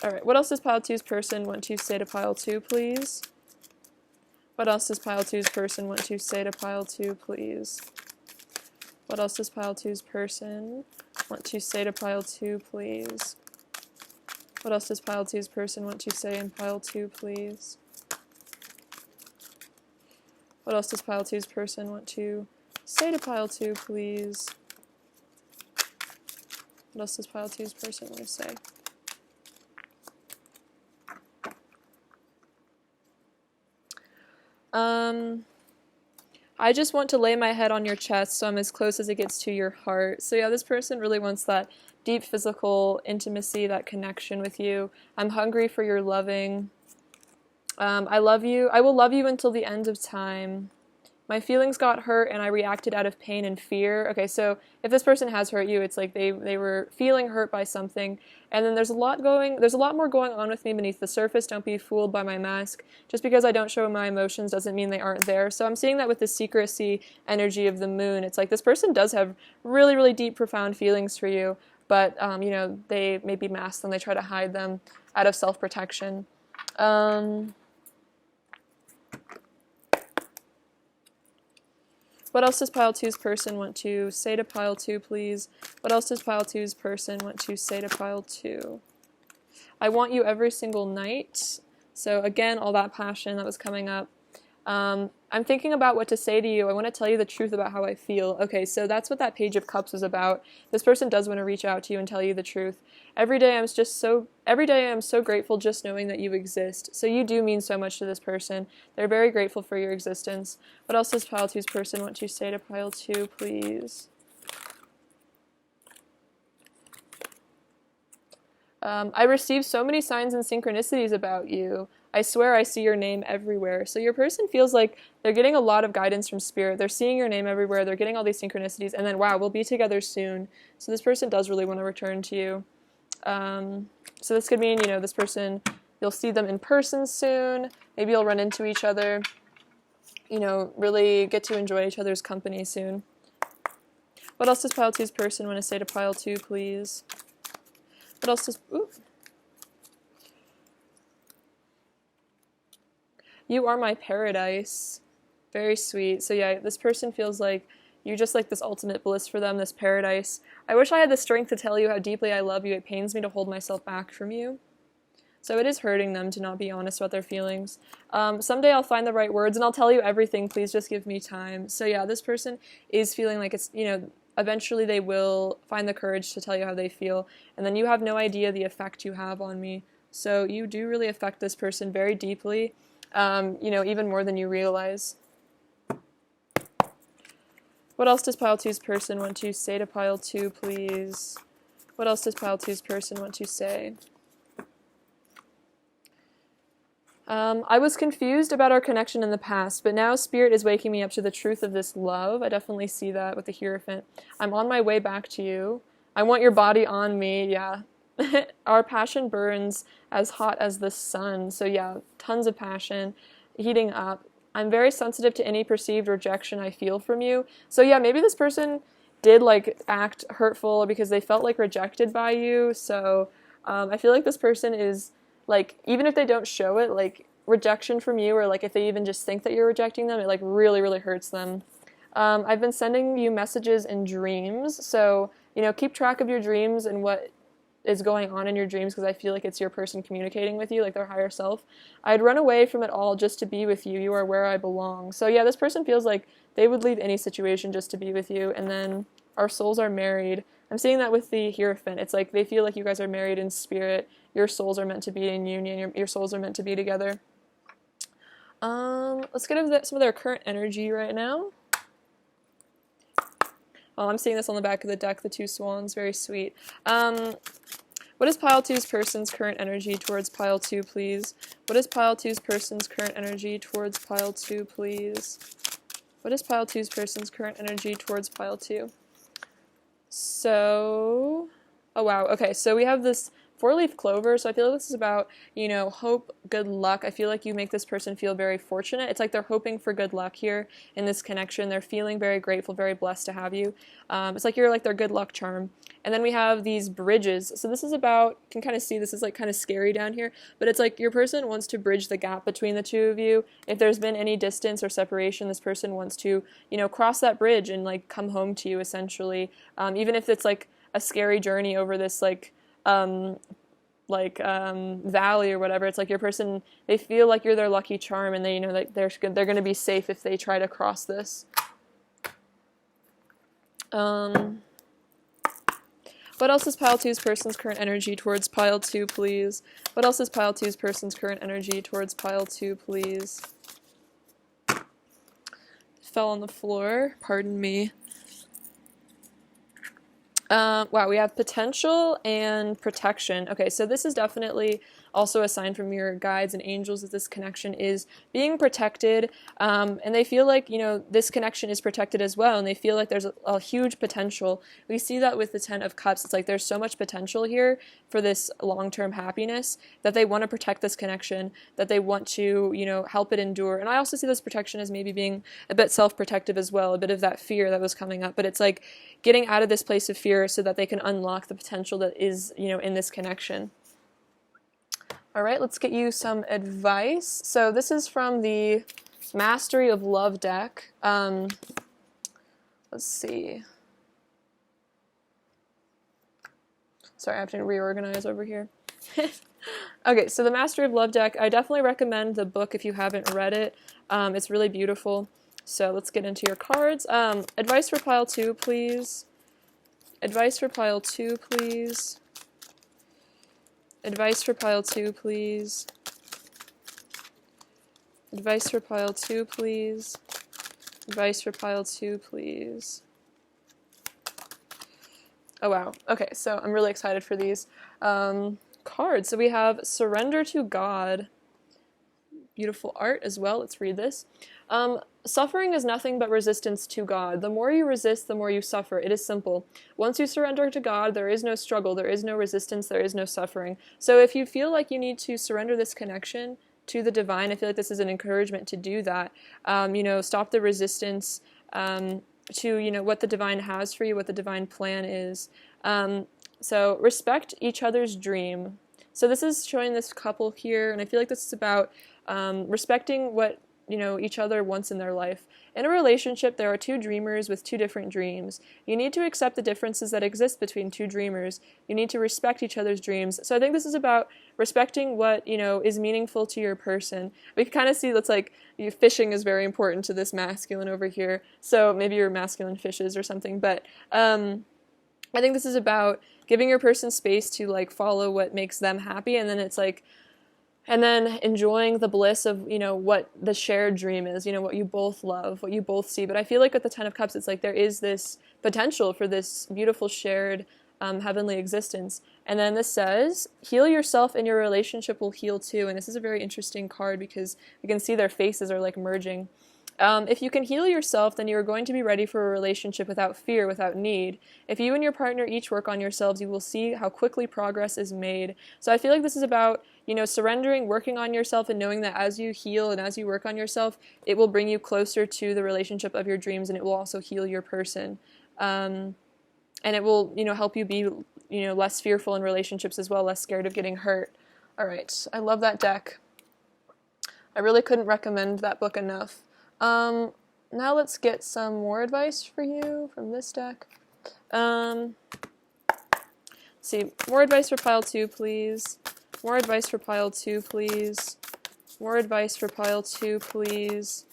Alright, what else does pile two's person want to say to pile two, please? What else does pile two's person want to say to pile two, please? What else does pile two's person want to say to pile two, please? What else does pile two's person want to say in pile two, please? What else does pile two's person want to say to pile two, please? What else does pile two's person want to say? I just want to lay my head on your chest so I'm as close as it gets to your heart. So yeah, this person really wants that deep physical intimacy, that connection with you. I'm hungry for your loving. I love you. I will love you until the end of time. My feelings got hurt and I reacted out of pain and fear. Okay, so if this person has hurt you, it's like they were feeling hurt by something. And then there's a lot more going on with me beneath the surface. Don't be fooled by my mask. Just because I don't show my emotions doesn't mean they aren't there. So I'm seeing that with the secrecy energy of the moon. It's like this person does have really, really deep, profound feelings for you, but you know, they may be masked and they try to hide them out of self-protection. What else does pile two's person want to say to pile two, please? What else does pile two's person want to say to pile two? I want you every single night. So again, all that passion that was coming up. I'm thinking about what to say to you. I want to tell you the truth about how I feel. Okay, so that's what that Page of Cups was about. This person does want to reach out to you and tell you the truth. Every day I'm so grateful just knowing that you exist. So you do mean so much to this person. They're very grateful for your existence. What else does pile two's person want to say to pile two, please? I received so many signs and synchronicities about you. I swear I see your name everywhere. So your person feels like they're getting a lot of guidance from spirit. They're seeing your name everywhere. They're getting all these synchronicities. And then, wow, we'll be together soon. So this person does really want to return to you. So this could mean, you know, this person, you'll see them in person soon. Maybe you'll run into each other. You know, really get to enjoy each other's company soon. What else does pile two's person want to say to pile two, please? What else does... Ooh. You are my paradise. Very sweet. So yeah, this person feels like you're just like this ultimate bliss for them, this paradise. I wish I had the strength to tell you how deeply I love you. It pains me to hold myself back from you. So it is hurting them to not be honest about their feelings. Someday I'll find the right words and I'll tell you everything. Please just give me time. So yeah, this person is feeling like it's, you know, eventually they will find the courage to tell you how they feel. And then you have no idea the effect you have on me. So you do really affect this person very deeply. You know, even more than you realize. What else does pile two's person want to say to pile two, please? What else does pile two's person want to say? I was confused about our connection in the past, but now Spirit is waking me up to the truth of this love. I definitely see that with the Hierophant. I'm on my way back to you. I want your body on me, yeah. Our passion burns as hot as the sun. So yeah, tons of passion, heating up. I'm very sensitive to any perceived rejection I feel from you. So yeah, maybe this person did like act hurtful because they felt like rejected by you. So I feel like this person is like, even if they don't show it, like rejection from you, or like if they even just think that you're rejecting them, it like really, really hurts them. I've been sending you messages in dreams. So, you know, keep track of your dreams and what is going on in your dreams, because I feel like it's your person communicating with you, like their higher self. I'd run away from it all just to be with you. You are where I belong. So yeah, this person feels like they would leave any situation just to be with you. And then our souls are married. I'm seeing that with the Hierophant. It's like they feel like you guys are married in spirit. Your souls are meant to be in union. Your souls are meant to be together. Let's get into some of their current energy right now. Oh, I'm seeing this on the back of the deck, the two swans, very sweet. What is pile two's person's current energy towards pile two, please? What is pile two's person's current energy towards pile two, please? What is pile two's person's current energy towards pile two? So, oh wow, okay, so we have this 4-leaf clover. So I feel like this is about, you know, hope, good luck. I feel like you make this person feel very fortunate. It's like they're hoping for good luck here in this connection. They're feeling very grateful, very blessed to have you. It's like you're like their good luck charm. And then we have these bridges. So this is about, you can kind of see this is like kind of scary down here, but it's like your person wants to bridge the gap between the two of you. If there's been any distance or separation, this person wants to, you know, cross that bridge and like come home to you essentially. Even if it's like a scary journey over this valley or whatever, it's like your person, they feel like you're their lucky charm, and they, you know, like they're going to be safe if they try to cross this. What else is pile 2's person's current energy towards pile 2, please? What else is pile 2's person's current energy towards pile 2, please? Fell on the floor. Pardon me. Wow, we have potential and protection. Okay, so this is definitely also a sign from your guides and angels that this connection is being protected, and they feel like, you know, this connection is protected as well, and they feel like there's a huge potential. We see that with the 10 of Cups. It's like there's so much potential here for this long-term happiness that they want to protect this connection, that they want to, you know, help it endure. And I also see this protection as maybe being a bit self-protective as well, a bit of that fear that was coming up, but it's like getting out of this place of fear so that they can unlock the potential that is, you know, in this connection. All right, let's get you some advice. So this is from the Mastery of Love deck. Let's see. Sorry, I have to reorganize over here. Okay, so the Mastery of Love deck, I definitely recommend the book if you haven't read it. It's really beautiful. So let's get into your cards. Advice for pile 2, please. Advice for pile 2, please. Advice for pile 2, please. Advice for pile 2, please. Advice for pile 2, please. Oh, wow. Okay, so I'm really excited for these cards. So we have Surrender to God. Beautiful art as well. Let's read this. Suffering is nothing but resistance to God. The more you resist, the more you suffer. It is simple. Once you surrender to God, there is no struggle, there is no resistance, there is no suffering. So if you feel like you need to surrender this connection to the divine, I feel like this is an encouragement to do that. You know, stop the resistance to, you know, what the divine has for you, what the divine plan is. So respect each other's dream. So this is showing this couple here, and I feel like this is about respecting what, you know, each other wants in their life. In a relationship, there are two dreamers with two different dreams. You need to accept the differences that exist between two dreamers. You need to respect each other's dreams. So I think this is about respecting what, you know, is meaningful to your person. We can kind of see that's like, fishing is very important to this masculine over here. So maybe you're masculine fishes or something. But I think this is about giving your person space to like follow what makes them happy, and then it's like, and then enjoying the bliss of, you know, what the shared dream is, you know, what you both love, what you both see. But I feel like with the 10 of Cups, it's like there is this potential for this beautiful shared heavenly existence. And then this says, heal yourself and your relationship will heal too. And this is a very interesting card because you can see their faces are like merging. If you can heal yourself, then you are going to be ready for a relationship without fear, without need. If you and your partner each work on yourselves, you will see how quickly progress is made. So I feel like this is about, you know, surrendering, working on yourself, and knowing that as you heal and as you work on yourself, it will bring you closer to the relationship of your dreams, and it will also heal your person. And it will, you know, help you be, you know, less fearful in relationships as well, less scared of getting hurt. All right, I love that deck. I really couldn't recommend that book enough. Now let's get some more advice for you from this deck. See, more advice for pile 2, please. More advice for pile 2, please. More advice for pile 2, please.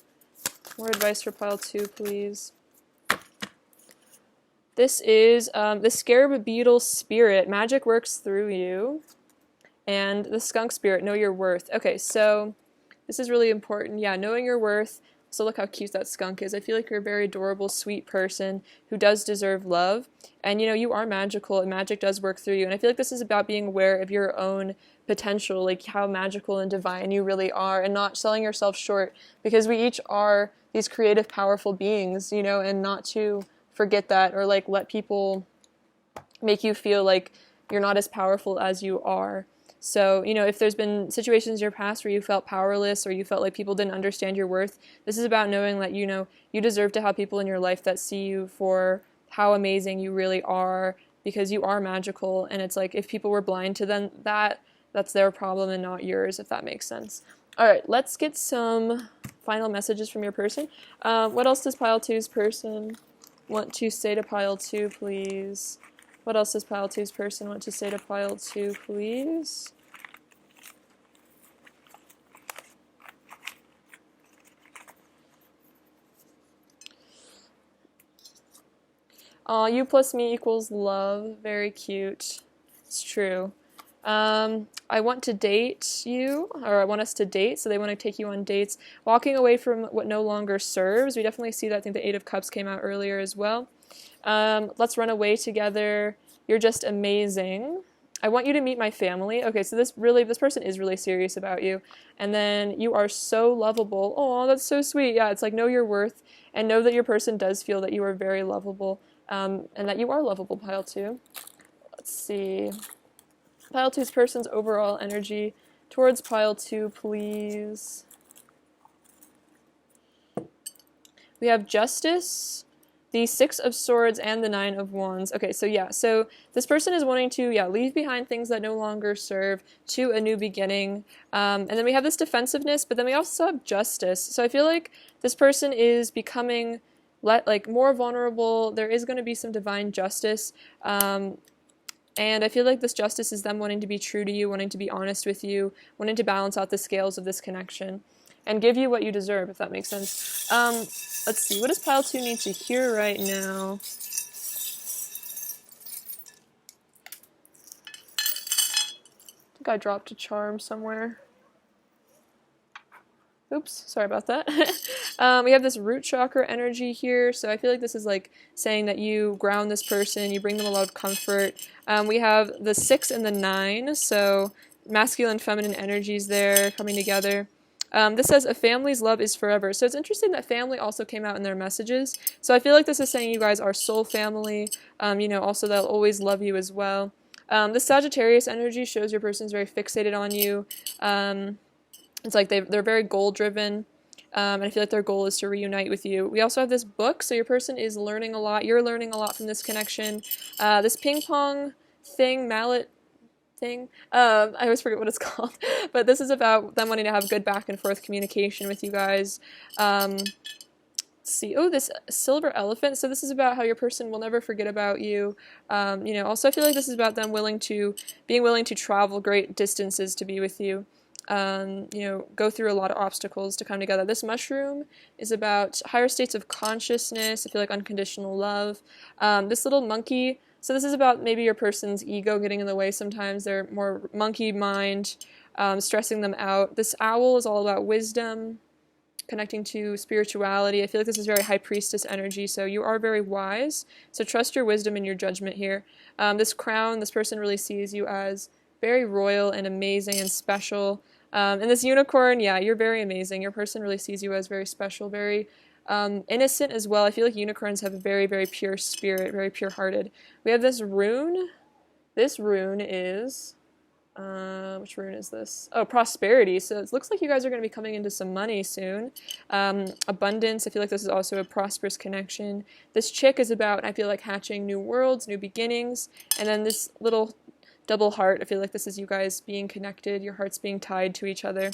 More advice for pile 2, please. This is the Scarab Beetle Spirit. Magic works through you. And the Skunk Spirit, know your worth. Okay, so this is really important. Yeah, knowing your worth. So look how cute that skunk is. I feel like you're a very adorable, sweet person who does deserve love. And, you know, you are magical, and magic does work through you. And I feel like this is about being aware of your own potential, like how magical and divine you really are, and not selling yourself short, because we each are these creative, powerful beings, you know, and not to forget that, or like let people make you feel like you're not as powerful as you are. So, you know, if there's been situations in your past where you felt powerless or you felt like people didn't understand your worth, this is about knowing that, you know, you deserve to have people in your life that see you for how amazing you really are, because you are magical. And it's like, if people were blind to them, that's their problem and not yours, if that makes sense. All right, let's get some final messages from your person. What else does pile two's person want to say to pile two, please? What else does pile two's person want to say to pile two, please? You plus me equals love. Very cute. It's true. I want to date you, or I want us to date, so they want to take you on dates. Walking away from what no longer serves. We definitely see that. I think the Eight of Cups came out earlier as well. Let's run away together. You're just amazing. I want you to meet my family. Okay, so this person is really serious about you. And then you are so lovable. Oh, that's so sweet. Yeah, it's like, know your worth and know that your person does feel that you are very lovable, and that you are lovable, pile two. Let's see. Pile two's person's overall energy towards pile two, please. We have justice, the Six of Swords, and the Nine of Wands. Okay, so yeah, so this person is wanting to, leave behind things that no longer serve to a new beginning. And then we have this defensiveness, but then we also have justice. So I feel like this person is becoming more vulnerable. There is going to be some divine justice. And I feel like this justice is them wanting to be true to you, wanting to be honest with you, wanting to balance out the scales of this connection, and give you what you deserve, if that makes sense. Let's see, what does pile two need to hear right now? I think I dropped a charm somewhere. Oops, sorry about that. We have this root chakra energy here, so I feel like this is like saying that you ground this person, you bring them a lot of comfort. We have the 6 and the 9, so masculine, feminine energies there coming together. This says a family's love is forever. So it's interesting that family also came out in their messages. So I feel like this is saying you guys are soul family. Also they'll always love you as well. The Sagittarius energy shows your person's very fixated on you. It's like they're very goal-driven, and I feel like their goal is to reunite with you. We also have this book, so your person is learning a lot. You're learning a lot from this connection. This ping pong thing, mallet thing, I always forget what it's called, but this is about them wanting to have good back and forth communication with you guys. Let's see, this silver elephant, so this is about how your person will never forget about you. Also I feel like this is about them being willing to travel great distances to be with you. Go through a lot of obstacles to come together. This mushroom is about higher states of consciousness. I feel like unconditional love. This little monkey, so this is about maybe your person's ego getting in the way sometimes. They're more monkey mind, stressing them out. This owl is all about wisdom, connecting to spirituality. I feel like this is very high priestess energy, so you are very wise. So trust your wisdom and your judgment here. This crown, this person really sees you as very royal and amazing and special. And this unicorn, you're very amazing. Your person really sees you as very special, very innocent as well. I feel like unicorns have a very, very pure spirit, very pure-hearted. We have this rune. This rune is... which rune is this? Oh, prosperity. So it looks like you guys are going to be coming into some money soon. Abundance. I feel like this is also a prosperous connection. This chick is about, I feel like, hatching new worlds, new beginnings. And then this little double heart. I feel like this is you guys being connected, your hearts being tied to each other.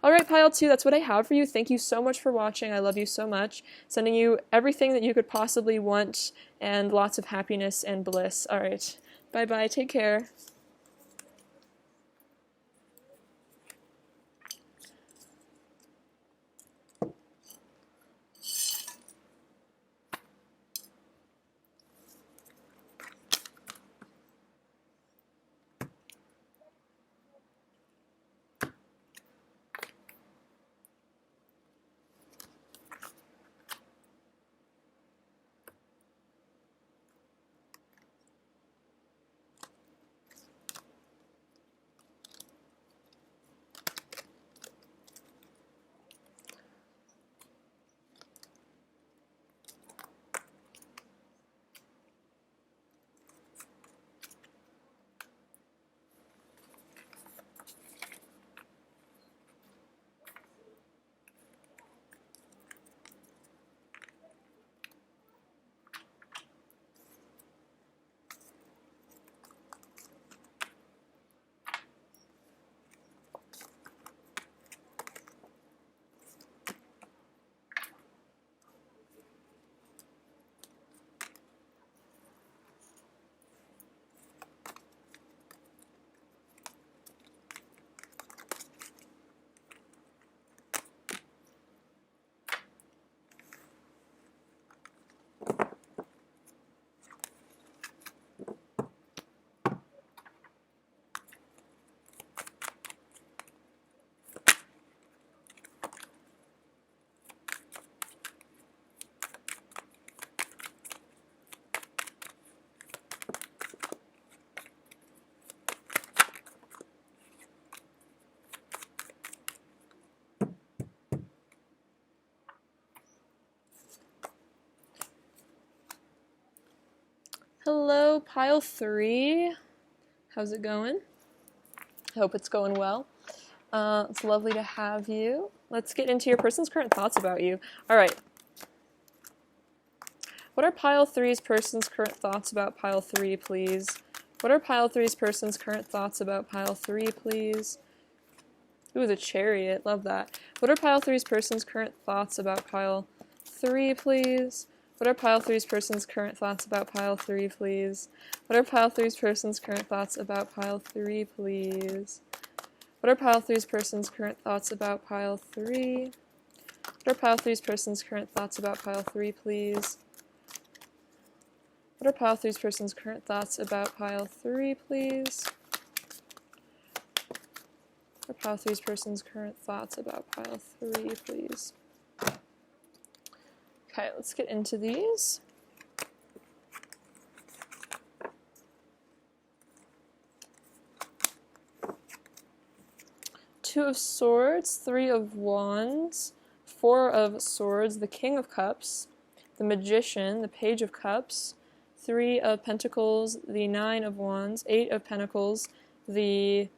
All right, pile two, that's what I have for you. Thank you so much for watching. I love you so much. Sending you everything that you could possibly want and lots of happiness and bliss. All right, bye-bye. Take care. Hello, pile 3. How's it going? Hope it's going well. It's lovely to have you. Let's get into your person's current thoughts about you. All right. What are pile 3's person's current thoughts about pile 3, please? What are pile 3's person's current thoughts about pile 3, please? Ooh, the chariot. Love that. What are pile 3's person's current thoughts about pile 3, please? What are pile 3's person's current thoughts about pile 3, please? What are pile 3's person's current thoughts about pile 3, please? What are pile 3's person's current thoughts about pile 3? What are pile 3's person's current thoughts about pile 3, please? What are pile 3's person's current thoughts about pile 3, please? What are pile 3's person's current thoughts about pile 3, please? Okay, let's get into these. Two of Swords, Three of Wands, Four of Swords, the King of Cups, the Magician, the Page of Cups, Three of Pentacles, the Nine of Wands, Eight of Pentacles, the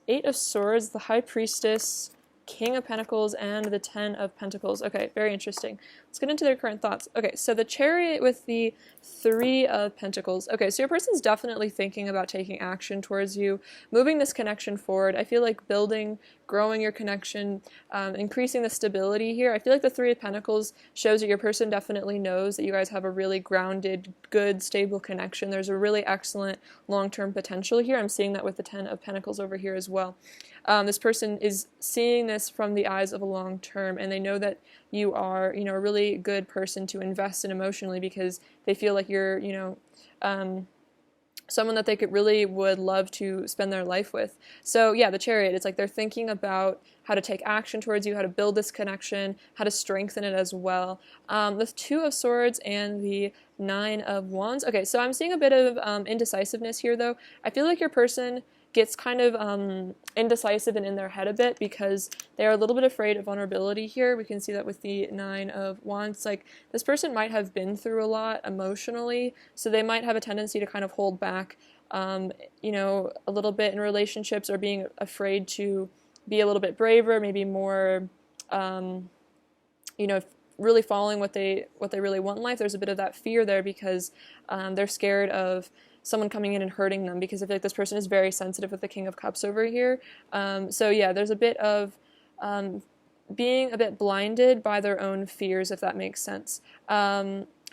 Eight of Swords, the High Priestess, King of Pentacles, and the Ten of Pentacles. Okay, very interesting. Let's get into their current thoughts. Okay, so the Chariot with the Three of Pentacles. Okay, so your person's definitely thinking about taking action towards you, moving this connection forward. I feel like building, growing your connection, increasing the stability here. I feel like the Three of Pentacles shows that your person definitely knows that you guys have a really grounded, good, stable connection. There's a really excellent long-term potential here. I'm seeing that with the Ten of Pentacles over here as well. This person is seeing this from the eyes of a long term, and they know that you are, a really good person to invest in emotionally because they feel like you're, someone that they would love to spend their life with. So yeah, the Chariot, it's like they're thinking about how to take action towards you, how to build this connection, how to strengthen it as well. The Two of Swords and the Nine of Wands. Okay, so I'm seeing a bit of indecisiveness here though. I feel like your person gets kind of indecisive and in their head a bit because they are a little bit afraid of vulnerability here. We can see that with the Nine of Wands. Like, this person might have been through a lot emotionally, so they might have a tendency to kind of hold back, a little bit in relationships, or being afraid to be a little bit braver, maybe more, really following what they really want in life. There's a bit of that fear there because they're scared of someone coming in and hurting them, because I feel like this person is very sensitive with the King of Cups over here. So yeah, there's a bit of being a bit blinded by their own fears, if that makes sense.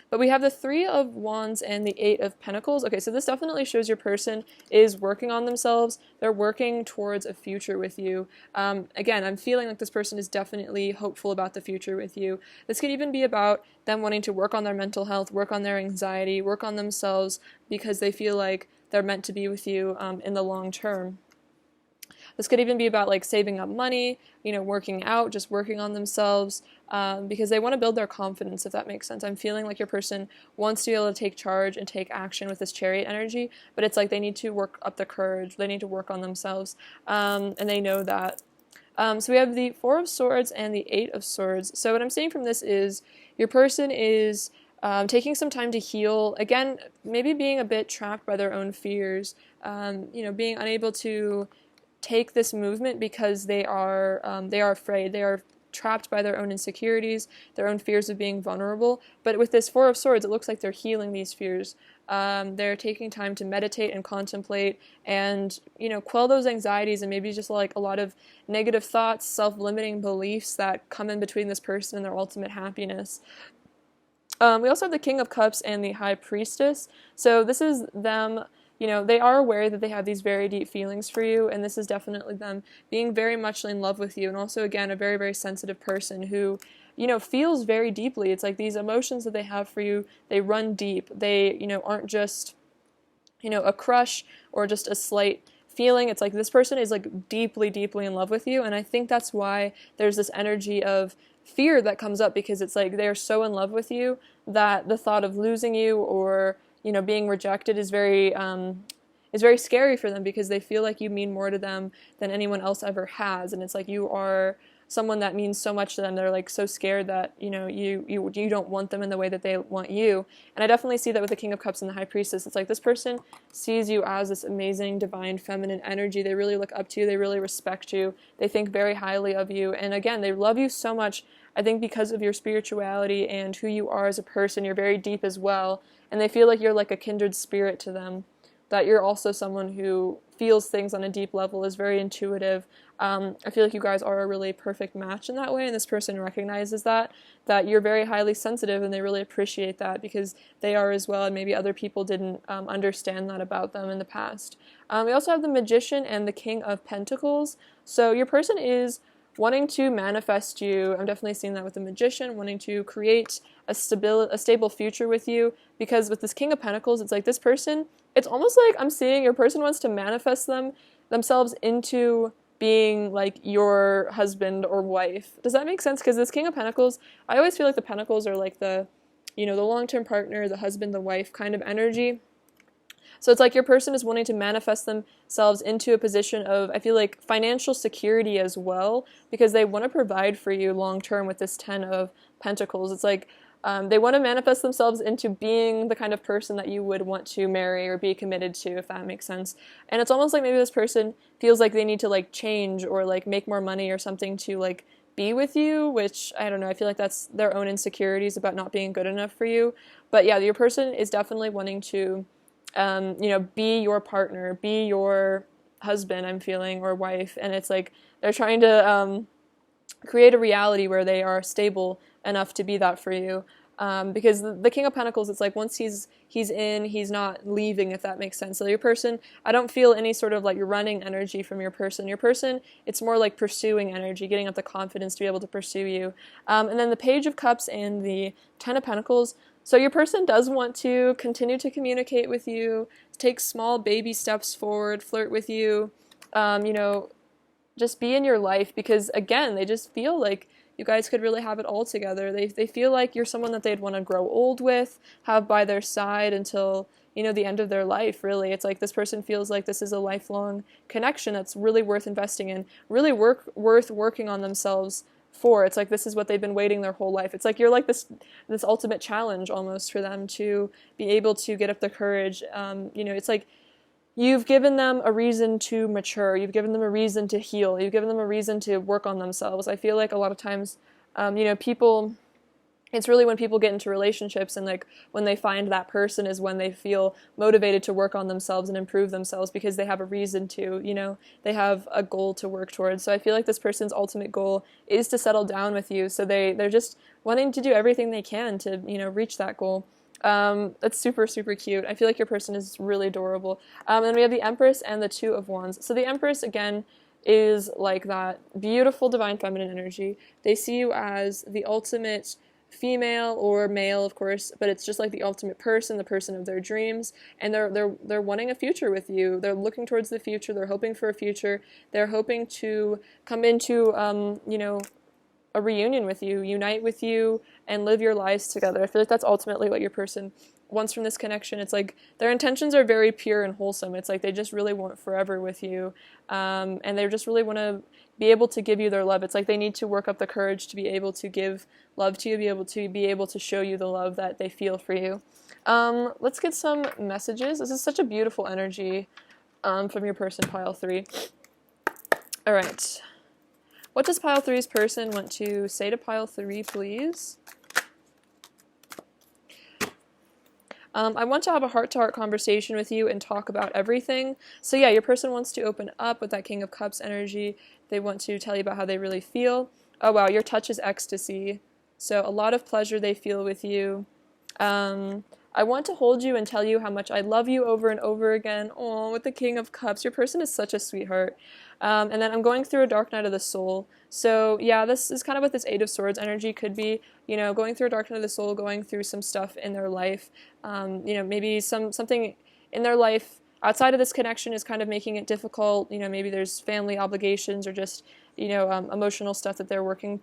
But we have the Three of Wands and the Eight of Pentacles. Okay, so this definitely shows your person is working on themselves. They're working towards a future with you. Again, I'm feeling like this person is definitely hopeful about the future with you. This could even be about them wanting to work on their mental health, work on their anxiety, work on themselves, because they feel like they're meant to be with you in the long term. This could even be about like saving up money, working out, just working on themselves, because they want to build their confidence, if that makes sense. I'm feeling like your person wants to be able to take charge and take action with this Chariot energy, but it's like they need to work up the courage, they need to work on themselves, and they know that. So we have the Four of Swords and the Eight of Swords. So what I'm seeing from this is your person is taking some time to heal. Again, maybe being a bit trapped by their own fears, being unable to take this movement because they are afraid. They are trapped by their own insecurities, their own fears of being vulnerable. But with this Four of Swords, it looks like they're healing these fears. They're taking time to meditate and contemplate and, quell those anxieties and maybe just like a lot of negative thoughts, self-limiting beliefs that come in between this person and their ultimate happiness. We also have the King of Cups and the High Priestess. So this is them, they are aware that they have these very deep feelings for you, and this is definitely them being very much in love with you, and also, again, a very, very sensitive person who, feels very deeply. It's like these emotions that they have for you, they run deep. They, aren't just, a crush or just a slight feeling. It's like this person is like deeply, deeply in love with you, and I think that's why there's this energy of fear that comes up, because it's like they're so in love with you that the thought of losing you or being rejected is very scary for them, because they feel like you mean more to them than anyone else ever has, and it's like you are someone that means so much to them. They're like so scared that, you know, you don't want them in the way that they want you. And I definitely see that with the King of Cups and the High Priestess. It's like this person sees you as this amazing, divine, feminine energy. They really look up to you. They really respect you. They think very highly of you. And again, they love you so much. I think because of your spirituality and who you are as a person, you're very deep as well. And they feel like you're like a kindred spirit to them. That you're also someone who feels things on a deep level, is very intuitive. I feel like you guys are a really perfect match in that way, and this person recognizes that you're very highly sensitive, and they really appreciate that because they are as well, and maybe other people didn't understand that about them in the past. We also have the Magician and the King of Pentacles. So your person is wanting to manifest you. I'm definitely seeing that with the Magician, wanting to create a stable future with you, because with this King of Pentacles, it's like this person, it's almost like I'm seeing your person wants to manifest themselves into being like your husband or wife. Does that make sense? Because this King of Pentacles, I always feel like the Pentacles are like the, you know, the long-term partner, the husband, the wife kind of energy. So it's like your person is wanting to manifest themselves into a position of, I feel like, financial security as well, because they want to provide for you long term with this Ten of Pentacles. It's like they want to manifest themselves into being the kind of person that you would want to marry or be committed to, if that makes sense. And it's almost like maybe this person feels like they need to like change or like make more money or something to like be with you, which I don't know, I feel like that's their own insecurities about not being good enough for you. But yeah, your person is definitely wanting to you know, be your partner, be your husband, I'm feeling, or wife, and it's like they're trying to create a reality where they are stable enough to be that for you. Because the King of Pentacles, it's like once he's in, he's not leaving, if that makes sense. So your person, I don't feel any sort of like running energy from your person. Your person, it's more like pursuing energy, getting up the confidence to be able to pursue you. And then the Page of Cups and the Ten of Pentacles. So your person does want to continue to communicate with you, take small baby steps forward, flirt with you, you know, just be in your life, because again, they just feel like you guys could really have it all together. They feel like you're someone that they'd want to grow old with, have by their side until, you know, the end of their life, really. It's like this person feels like this is a lifelong connection that's really worth investing in, really worth working on themselves for. It's like this is what they've been waiting their whole life. It's like you're like this ultimate challenge almost for them to be able to get up the courage. You know, it's like you've given them a reason to mature. You've given them a reason to heal. You've given them a reason to work on themselves. I feel like a lot of times, you know, people, it's really when people get into relationships and like when they find that person is when they feel motivated to work on themselves and improve themselves, because they have a reason to, you know, they have a goal to work towards. So I feel like this person's ultimate goal is to settle down with you. So they're just wanting to do everything they can to, you know, reach that goal. That's super, super cute. I feel like your person is really adorable. And then we have the Empress and the Two of Wands. So the Empress, again, is like that beautiful divine feminine energy. They see you as the ultimate female or male, of course, but it's just like the ultimate person, the person of their dreams, and they're wanting a future with you. They're looking towards the future. They're hoping for a future. They're hoping to come into, you know, a reunion with you, unite with you, and live your lives together. I feel like that's ultimately what your person wants from this connection. It's like their intentions are very pure and wholesome. It's like they just really want forever with you, and they just really want to be able to give you their love. It's like they need to work up the courage to be able to give love to you, be able to show you the love that they feel for you. Let's get some messages. This is such a beautiful energy from your person, pile 3. All right. What does pile 3's person want to say to pile 3, please? I want to have a heart-to-heart conversation with you and talk about everything. So yeah, your person wants to open up with that King of Cups energy. They want to tell you about how they really feel. Oh wow, your touch is ecstasy. So a lot of pleasure they feel with you. I want to hold you and tell you how much I love you over and over again. Oh, with the King of Cups. Your person is such a sweetheart. And then I'm going through a dark night of the soul. So yeah, this is kind of what this Eight of Swords energy could be. You know, going through a dark night of the soul, going through some stuff in their life. You know, maybe something in their life outside of this connection is kind of making it difficult. You know, maybe there's family obligations or just, you know, emotional stuff that they're working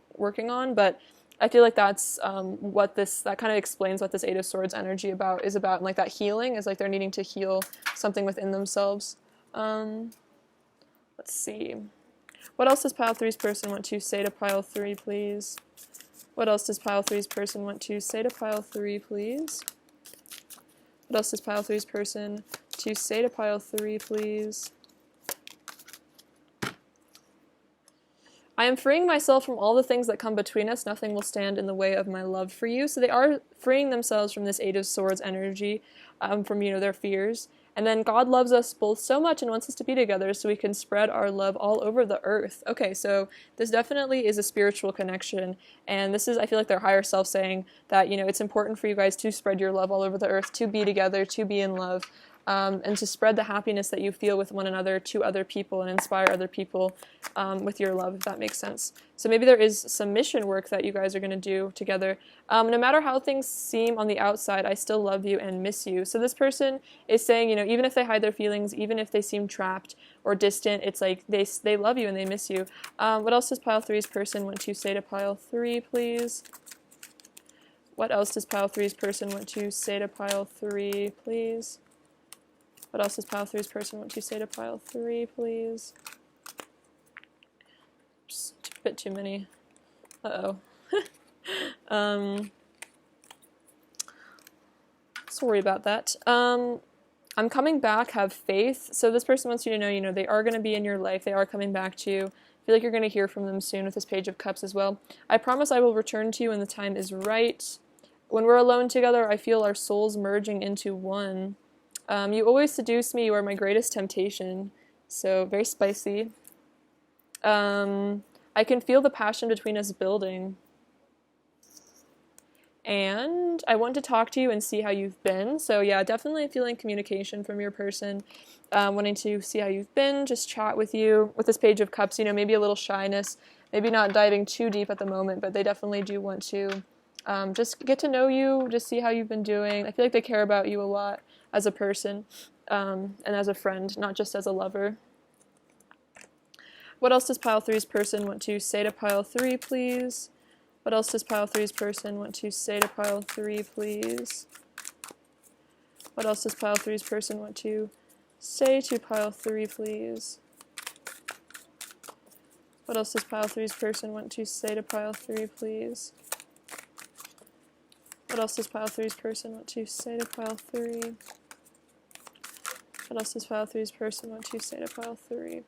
on. But I feel like that's that kind of explains what this Eight of Swords energy is about. And like that healing is like they're needing to heal something within themselves. Let's see. What else does pile three's person want to say to pile three, please? What else does pile three's person want to say to pile three, please? What else does pile three's person to say to pile three, please? I am freeing myself from all the things that come between us. Nothing will stand in the way of my love for you. So they are freeing themselves from this Eight of Swords energy, from, their fears. And then God loves us both so much and wants us to be together so we can spread our love all over the earth. Okay, so this definitely is a spiritual connection. And this is, I feel like, their higher self saying that, it's important for you guys to spread your love all over the earth, to be together, to be in love. And to spread the happiness that you feel with one another to other people and inspire other people with your love, if that makes sense. So maybe there is some mission work that you guys are going to do together. No matter how things seem on the outside, I still love you and miss you. So this person is saying, even if they hide their feelings, even if they seem trapped or distant, it's like they love you and they miss you. What else does pile three's person want to say to pile three, please? What else does pile three's person want to say to pile three, please? What else does pile three's person want to say to pile three, please? Just a bit too many. Uh-oh. Sorry about that. I'm coming back, have faith. So this person wants you to know, they are going to be in your life. They are coming back to you. I feel like you're going to hear from them soon with this Page of Cups as well. I promise I will return to you when the time is right. When we're alone together, I feel our souls merging into one. You always seduce me, you are my greatest temptation. So, very spicy. I can feel the passion between us building. And I want to talk to you and see how you've been. So yeah, definitely feeling communication from your person, wanting to see how you've been, just chat with you. With this Page of Cups, maybe a little shyness, maybe not diving too deep at the moment, but they definitely do want to just get to know you, just see how you've been doing. I feel like they care about you a lot as a person, and as a friend, not just as a lover. What else does pile three's person want to say to pile three, please? What else does pile three's person want to say to pile three, please? What else does pile three's person want to say to pile three, please? What else does pile three's person want to say to pile three, please? What else does pile three's person want to say to pile three? What else does pile three's person want to say to pile three?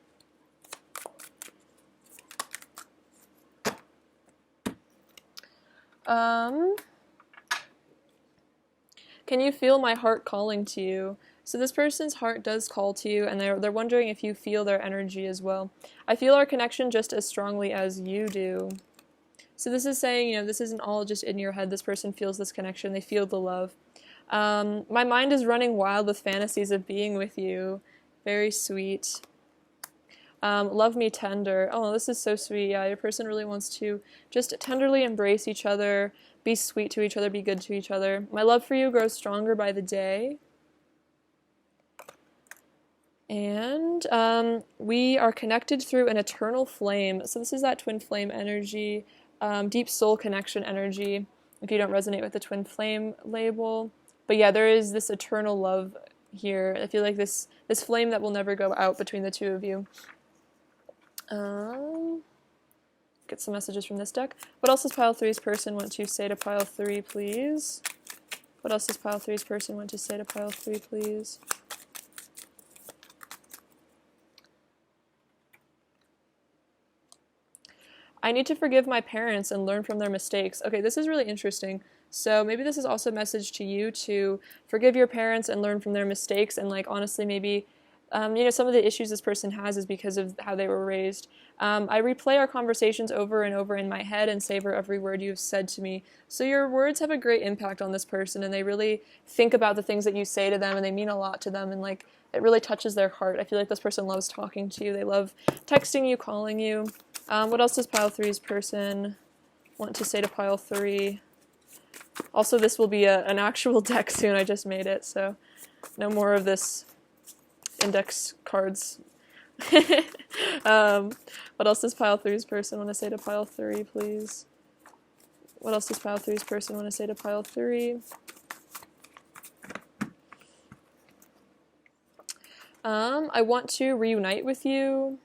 Can you feel my heart calling to you? So this person's heart does call to you, and they're wondering if you feel their energy as well. I feel our connection just as strongly as you do. So this is saying, this isn't all just in your head. This person feels this connection. They feel the love. My mind is running wild with fantasies of being with you. Very sweet. Love me tender. Oh, this is so sweet. Yeah, your person really wants to just tenderly embrace each other, be sweet to each other, be good to each other. My love for you grows stronger by the day. And we are connected through an eternal flame. So this is that twin flame energy, deep soul connection energy, if you don't resonate with the twin flame label. But yeah, there is this eternal love here. I feel like this flame that will never go out between the two of you. Get some messages from this deck. What else does pile three's person want to say to pile three, please? What else does pile three's person want to say to pile three, please? I need to forgive my parents and learn from their mistakes. Okay, this is really interesting. So maybe this is also a message to you to forgive your parents and learn from their mistakes, and honestly, maybe some of the issues this person has is because of how they were raised. I replay our conversations over and over in my head and savor every word you've said to me. So your words have a great impact on this person, and they really think about the things that you say to them, and they mean a lot to them, and it really touches their heart. I feel like this person loves talking to you. They love texting you, calling you. What else does pile three's person want to say to pile three? Also, this will be an actual deck soon. I just made it, so no more of this index cards. What else does pile three's person want to say to pile three, please? What else does pile three's person want to say to pile three? I want to reunite with you.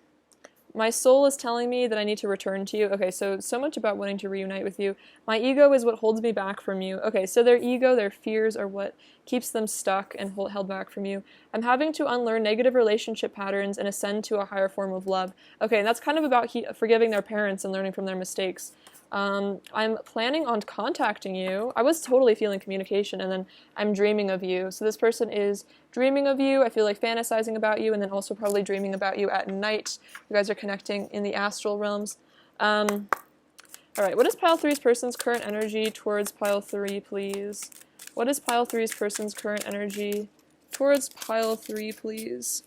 My soul is telling me that I need to return to you. Okay, so much about wanting to reunite with you. My ego is what holds me back from you. Okay, so their ego, their fears are what keeps them stuck and held back from you. I'm having to unlearn negative relationship patterns and ascend to a higher form of love. Okay, and that's kind of about forgiving their parents and learning from their mistakes. I'm planning on contacting you. I was totally feeling communication, and then I'm dreaming of you. So this person is dreaming of you. I feel like fantasizing about you, and then also probably dreaming about you at night. You guys are connecting in the astral realms. All right, what is pile 3's person's current energy towards pile 3, please? What is pile 3's person's current energy towards pile 3, please?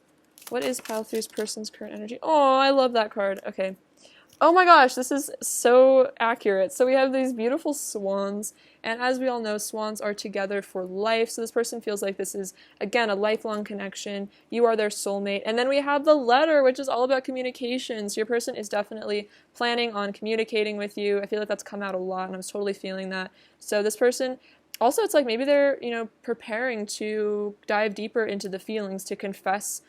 What is pile 3's person's current energy? Oh, I love that card. Okay. Oh my gosh, this is so accurate. So we have these beautiful swans, and as we all know, swans are together for life. So this person feels like this is, again, a lifelong connection. You are their soulmate. And then we have the letter, which is all about communication. So your person is definitely planning on communicating with you. I feel like that's come out a lot, and I was totally feeling that. So this person, also, it's like maybe they're, preparing to dive deeper into the feelings, to confess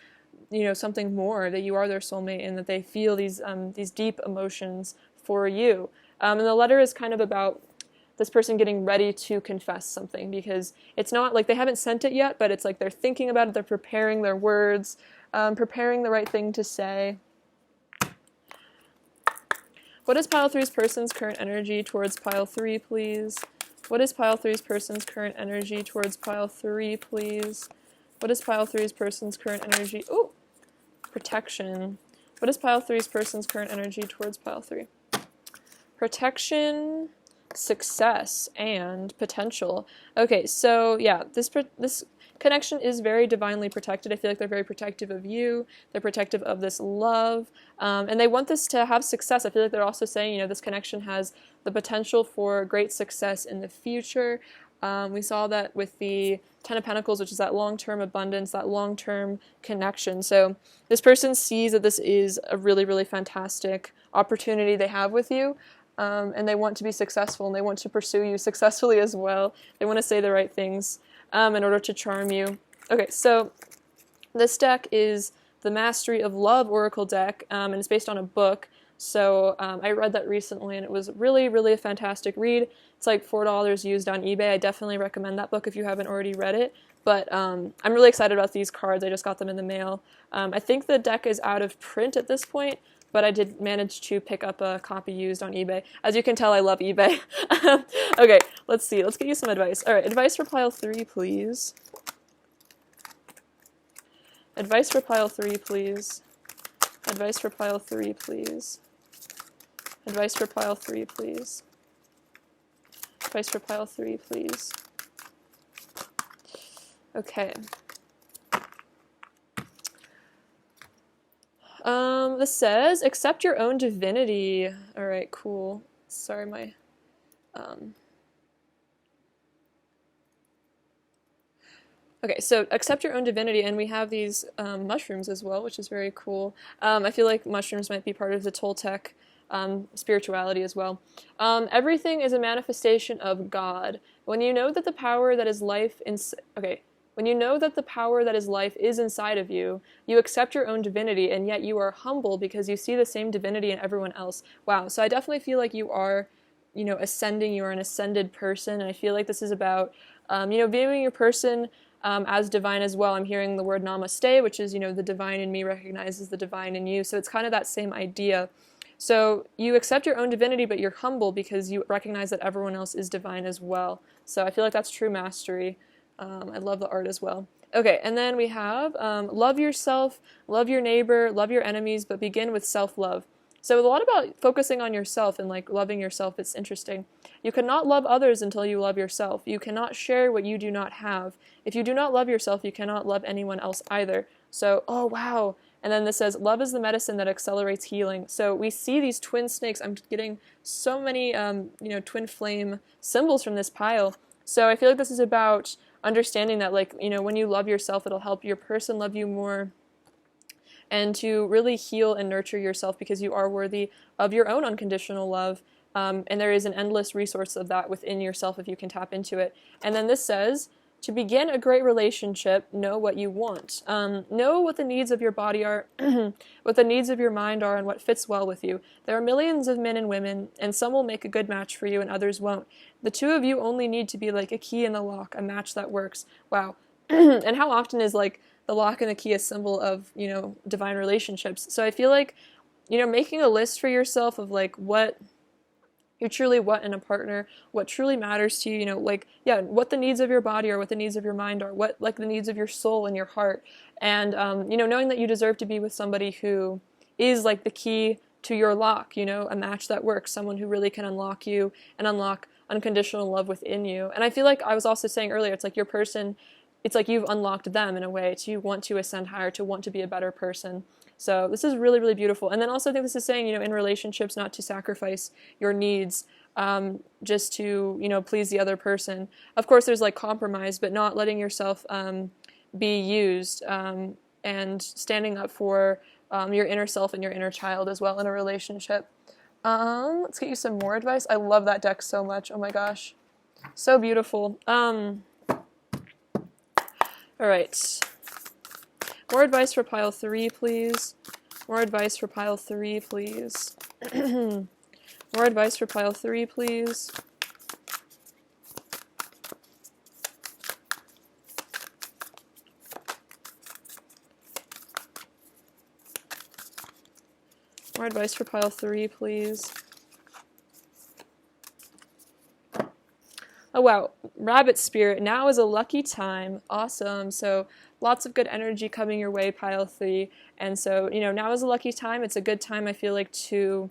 something more, that you are their soulmate and that they feel these deep emotions for you. And the letter is kind of about this person getting ready to confess something, because it's not like they haven't sent it yet, but it's like they're thinking about it, they're preparing their words, preparing the right thing to say. What is pile 3's person's current energy towards pile 3, please? What is pile 3's person's current energy towards pile 3, please? What is pile 3's person's current energy? Oh, protection. What is pile 3's person's current energy towards pile 3? Protection, success, and potential. Okay, so yeah, this connection is very divinely protected. I feel like they're very protective of you. They're protective of this love, and they want this to have success. I feel like they're also saying, this connection has the potential for great success in the future. We saw that with the Ten of Pentacles, which is that long-term abundance, that long-term connection. So this person sees that this is a really, really fantastic opportunity they have with you, and they want to be successful, and they want to pursue you successfully as well. They want to say the right things in order to charm you. Okay, so this deck is the Mastery of Love Oracle deck, and it's based on a book. So I read that recently, and it was really, really a fantastic read. It's like $4 used on eBay. I definitely recommend that book if you haven't already read it. But I'm really excited about these cards. I just got them in the mail. I think the deck is out of print at this point, but I did manage to pick up a copy used on eBay. As you can tell, I love eBay. Okay, let's see. Let's get you some advice. All right, advice for pile 3, please. Advice for pile 3, please. Advice for pile 3, please. Advice for pile 3, please. Advice for pile 3, please. Okay. This says, accept your own divinity. Alright, cool. Sorry, my... Okay, so accept your own divinity, and we have these mushrooms as well, which is very cool. I feel like mushrooms might be part of the Toltec spirituality as well. Everything is a manifestation of God. When you know that the power that is life when you know that the power that is life is inside of you, you accept your own divinity, and yet you are humble because you see the same divinity in everyone else. Wow, so I definitely feel like you are, ascending, you are an ascended person, and I feel like this is about, viewing your person as divine as well. I'm hearing the word namaste, which is, the divine in me recognizes the divine in you, so it's kind of that same idea. So you accept your own divinity, but you're humble because you recognize that everyone else is divine as well. So I feel like that's true mastery. I love the art as well. Okay, and then we have love yourself, love your neighbor, love your enemies, but begin with self-love. So a lot about focusing on yourself and loving yourself. It's interesting. You cannot love others until you love yourself. You cannot share what you do not have. If you do not love yourself, you cannot love anyone else either. So, oh wow. And then this says, love is the medicine that accelerates healing. So we see these twin snakes. I'm getting so many, twin flame symbols from this pile. So I feel like this is about understanding that, when you love yourself, it'll help your person love you more, and to really heal and nurture yourself because you are worthy of your own unconditional love. And there is an endless resource of that within yourself if you can tap into it. And then this says, To begin a great relationship, know what you want. Know what the needs of your body are, what the needs of your mind are, and what fits well with you. There are millions of men and women, and some will make a good match for you and others won't. The two of you only need to be like a key in the lock, a match that works. Wow. And how often is like the lock and the key a symbol of, divine relationships? So I feel like, making a list for yourself of like what you truly want in a partner, what truly matters to you, what the needs of your body are, what the needs of your mind are, what like the needs of your soul and your heart. And, knowing that you deserve to be with somebody who is like the key to your lock, a match that works, someone who really can unlock you and unlock unconditional love within you. And I feel like I was also saying earlier, it's like your person, it's like you've unlocked them in a way to want to ascend higher, to want to be a better person. So this is really, really beautiful. And then also I think this is saying, in relationships, not to sacrifice your needs just to, please the other person. Of course, there's like compromise, but not letting yourself be used and standing up for your inner self and your inner child as well in a relationship. Let's get you some more advice. I love that deck so much. Oh my gosh. So beautiful. All right. More advice for pile 3, please. More advice for pile 3, please. More advice for pile 3, please. More advice for pile 3, please. Oh wow, Rabbit Spirit, now is a lucky time. Awesome. So lots of good energy coming your way, pile 3. And so, now is a lucky time. It's a good time, I feel like, to,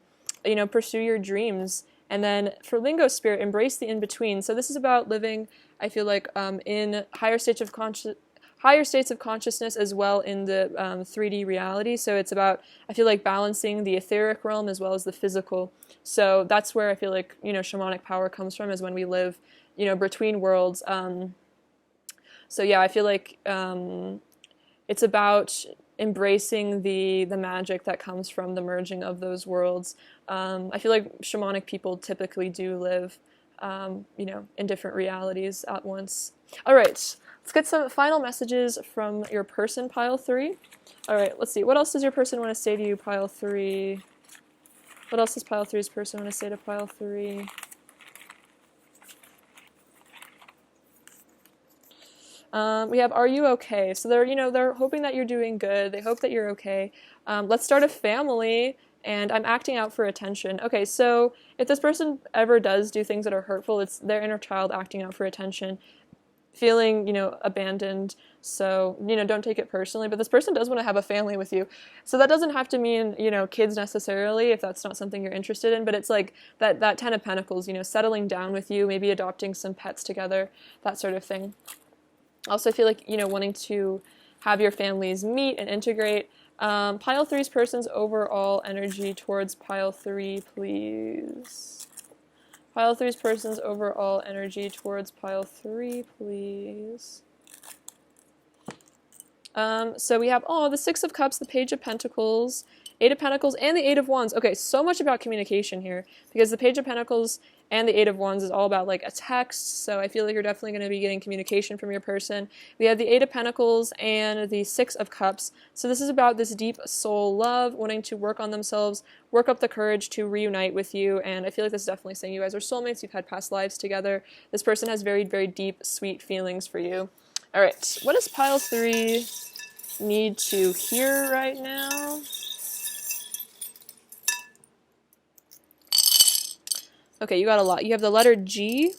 pursue your dreams. And then for Lingo Spirit, embrace the in-between. So this is about living, I feel like, in higher states of consciousness as well in the 3D reality. So it's about, I feel like, balancing the etheric realm as well as the physical. So that's where I feel like, shamanic power comes from, is when we live, between worlds. So yeah, I feel like it's about embracing the magic that comes from the merging of those worlds. I feel like shamanic people typically do live, in different realities at once. All right, let's get some final messages from your person, pile 3. All right, let's see. What else does your person want to say to you, pile 3? What else does pile 3's person want to say to pile 3? We have, are you okay? So they're hoping that you're doing good. They hope that you're okay. Let's start a family, and I'm acting out for attention. Okay, so if this person ever does do things that are hurtful, it's their inner child acting out for attention, feeling, abandoned. So, don't take it personally, but this person does want to have a family with you. So that doesn't have to mean, kids necessarily, if that's not something you're interested in, but it's like that 10 of Pentacles, settling down with you, maybe adopting some pets together, that sort of thing. Also, I feel like, wanting to have your families meet and integrate. Pile 3's person's overall energy towards pile 3, please. Pile 3's person's overall energy towards pile 3, please. So we have, the 6 of Cups, the Page of Pentacles, 8 of Pentacles, and the 8 of Wands. Okay, so much about communication here, because the Page of Pentacles and the 8 of Wands is all about like a text, so I feel like you're definitely going to be getting communication from your person. We have the 8 of Pentacles and the 6 of Cups, so this is about this deep soul love, wanting to work on themselves, work up the courage to reunite with you, and I feel like this is definitely saying you guys are soulmates, you've had past lives together. This person has very, very deep, sweet feelings for you. Alright, what does pile 3 need to hear right now? Okay, you got a lot. You have the letter G.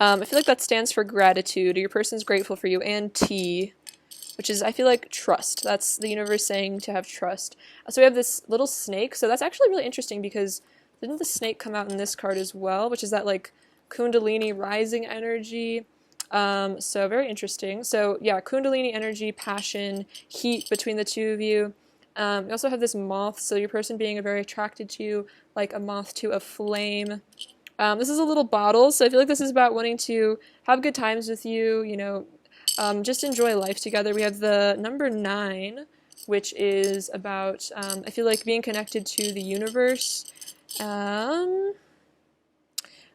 I feel like that stands for gratitude. Your person's grateful for you. And T, which is, I feel like, trust. That's the universe saying to have trust. So we have this little snake. So that's actually really interesting, because didn't the snake come out in this card as well, which is that, like, Kundalini rising energy. So very interesting. So yeah, Kundalini energy, passion, heat between the two of you. You also have this moth, so your person being very attracted to you, like a moth to a flame. This is a little bottle, so I feel like this is about wanting to have good times with you, just enjoy life together. We have the number 9, which is about, I feel like, being connected to the universe.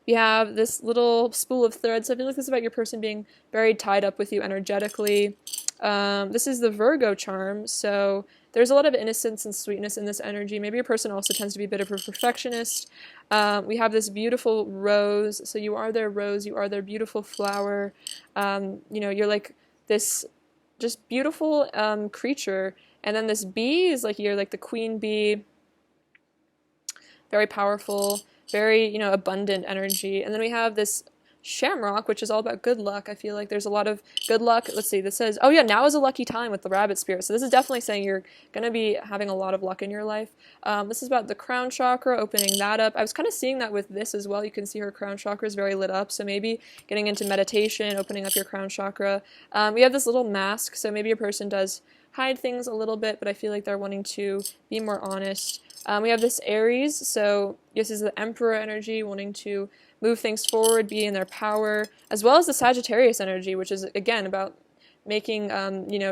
We have this little spool of threads. So I feel like this is about your person being very tied up with you energetically. This is the Virgo charm, so there's a lot of innocence and sweetness in this energy. Maybe your person also tends to be a bit of a perfectionist. We have this beautiful rose, so you are their rose, you are their beautiful flower. You're like this just beautiful creature. And then this bee is like, you're like the queen bee, very powerful, very, abundant energy. And then we have this shamrock, which is all about good luck. I feel like there's a lot of good luck. Let's see, this says, oh yeah, now is a lucky time with the rabbit spirit. So this is definitely saying you're going to be having a lot of luck in your life. This is about the crown chakra, opening that up. I was kind of seeing that with this as well. You can see her crown chakra is very lit up. So maybe getting into meditation, opening up your crown chakra. We have this little mask. So maybe your person does hide things a little bit, but I feel like they're wanting to be more honest. We have this Aries, so this is the Emperor energy, wanting to move things forward, be in their power, as well as the Sagittarius energy, which is, again, about making,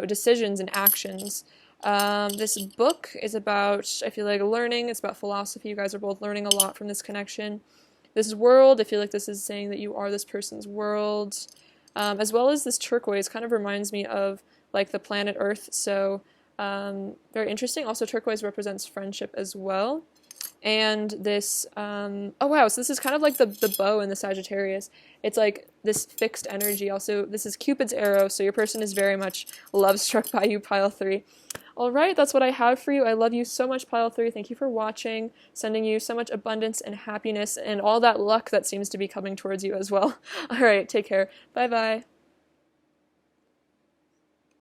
decisions and actions. This book is about, I feel like, learning. It's about philosophy. You guys are both learning a lot from this connection. This world, I feel like this is saying that you are this person's world, as well as this turquoise kind of reminds me of, like, the planet Earth, so very interesting. Also, turquoise represents friendship as well. And this, oh wow, so this is kind of like the bow in the Sagittarius. It's like this fixed energy. Also, this is Cupid's arrow, so your person is very much love struck by you, pile 3. Alright, that's what I have for you. I love you so much, pile 3. Thank you for watching. Sending you so much abundance and happiness and all that luck that seems to be coming towards you as well. Alright, take care. Bye-bye.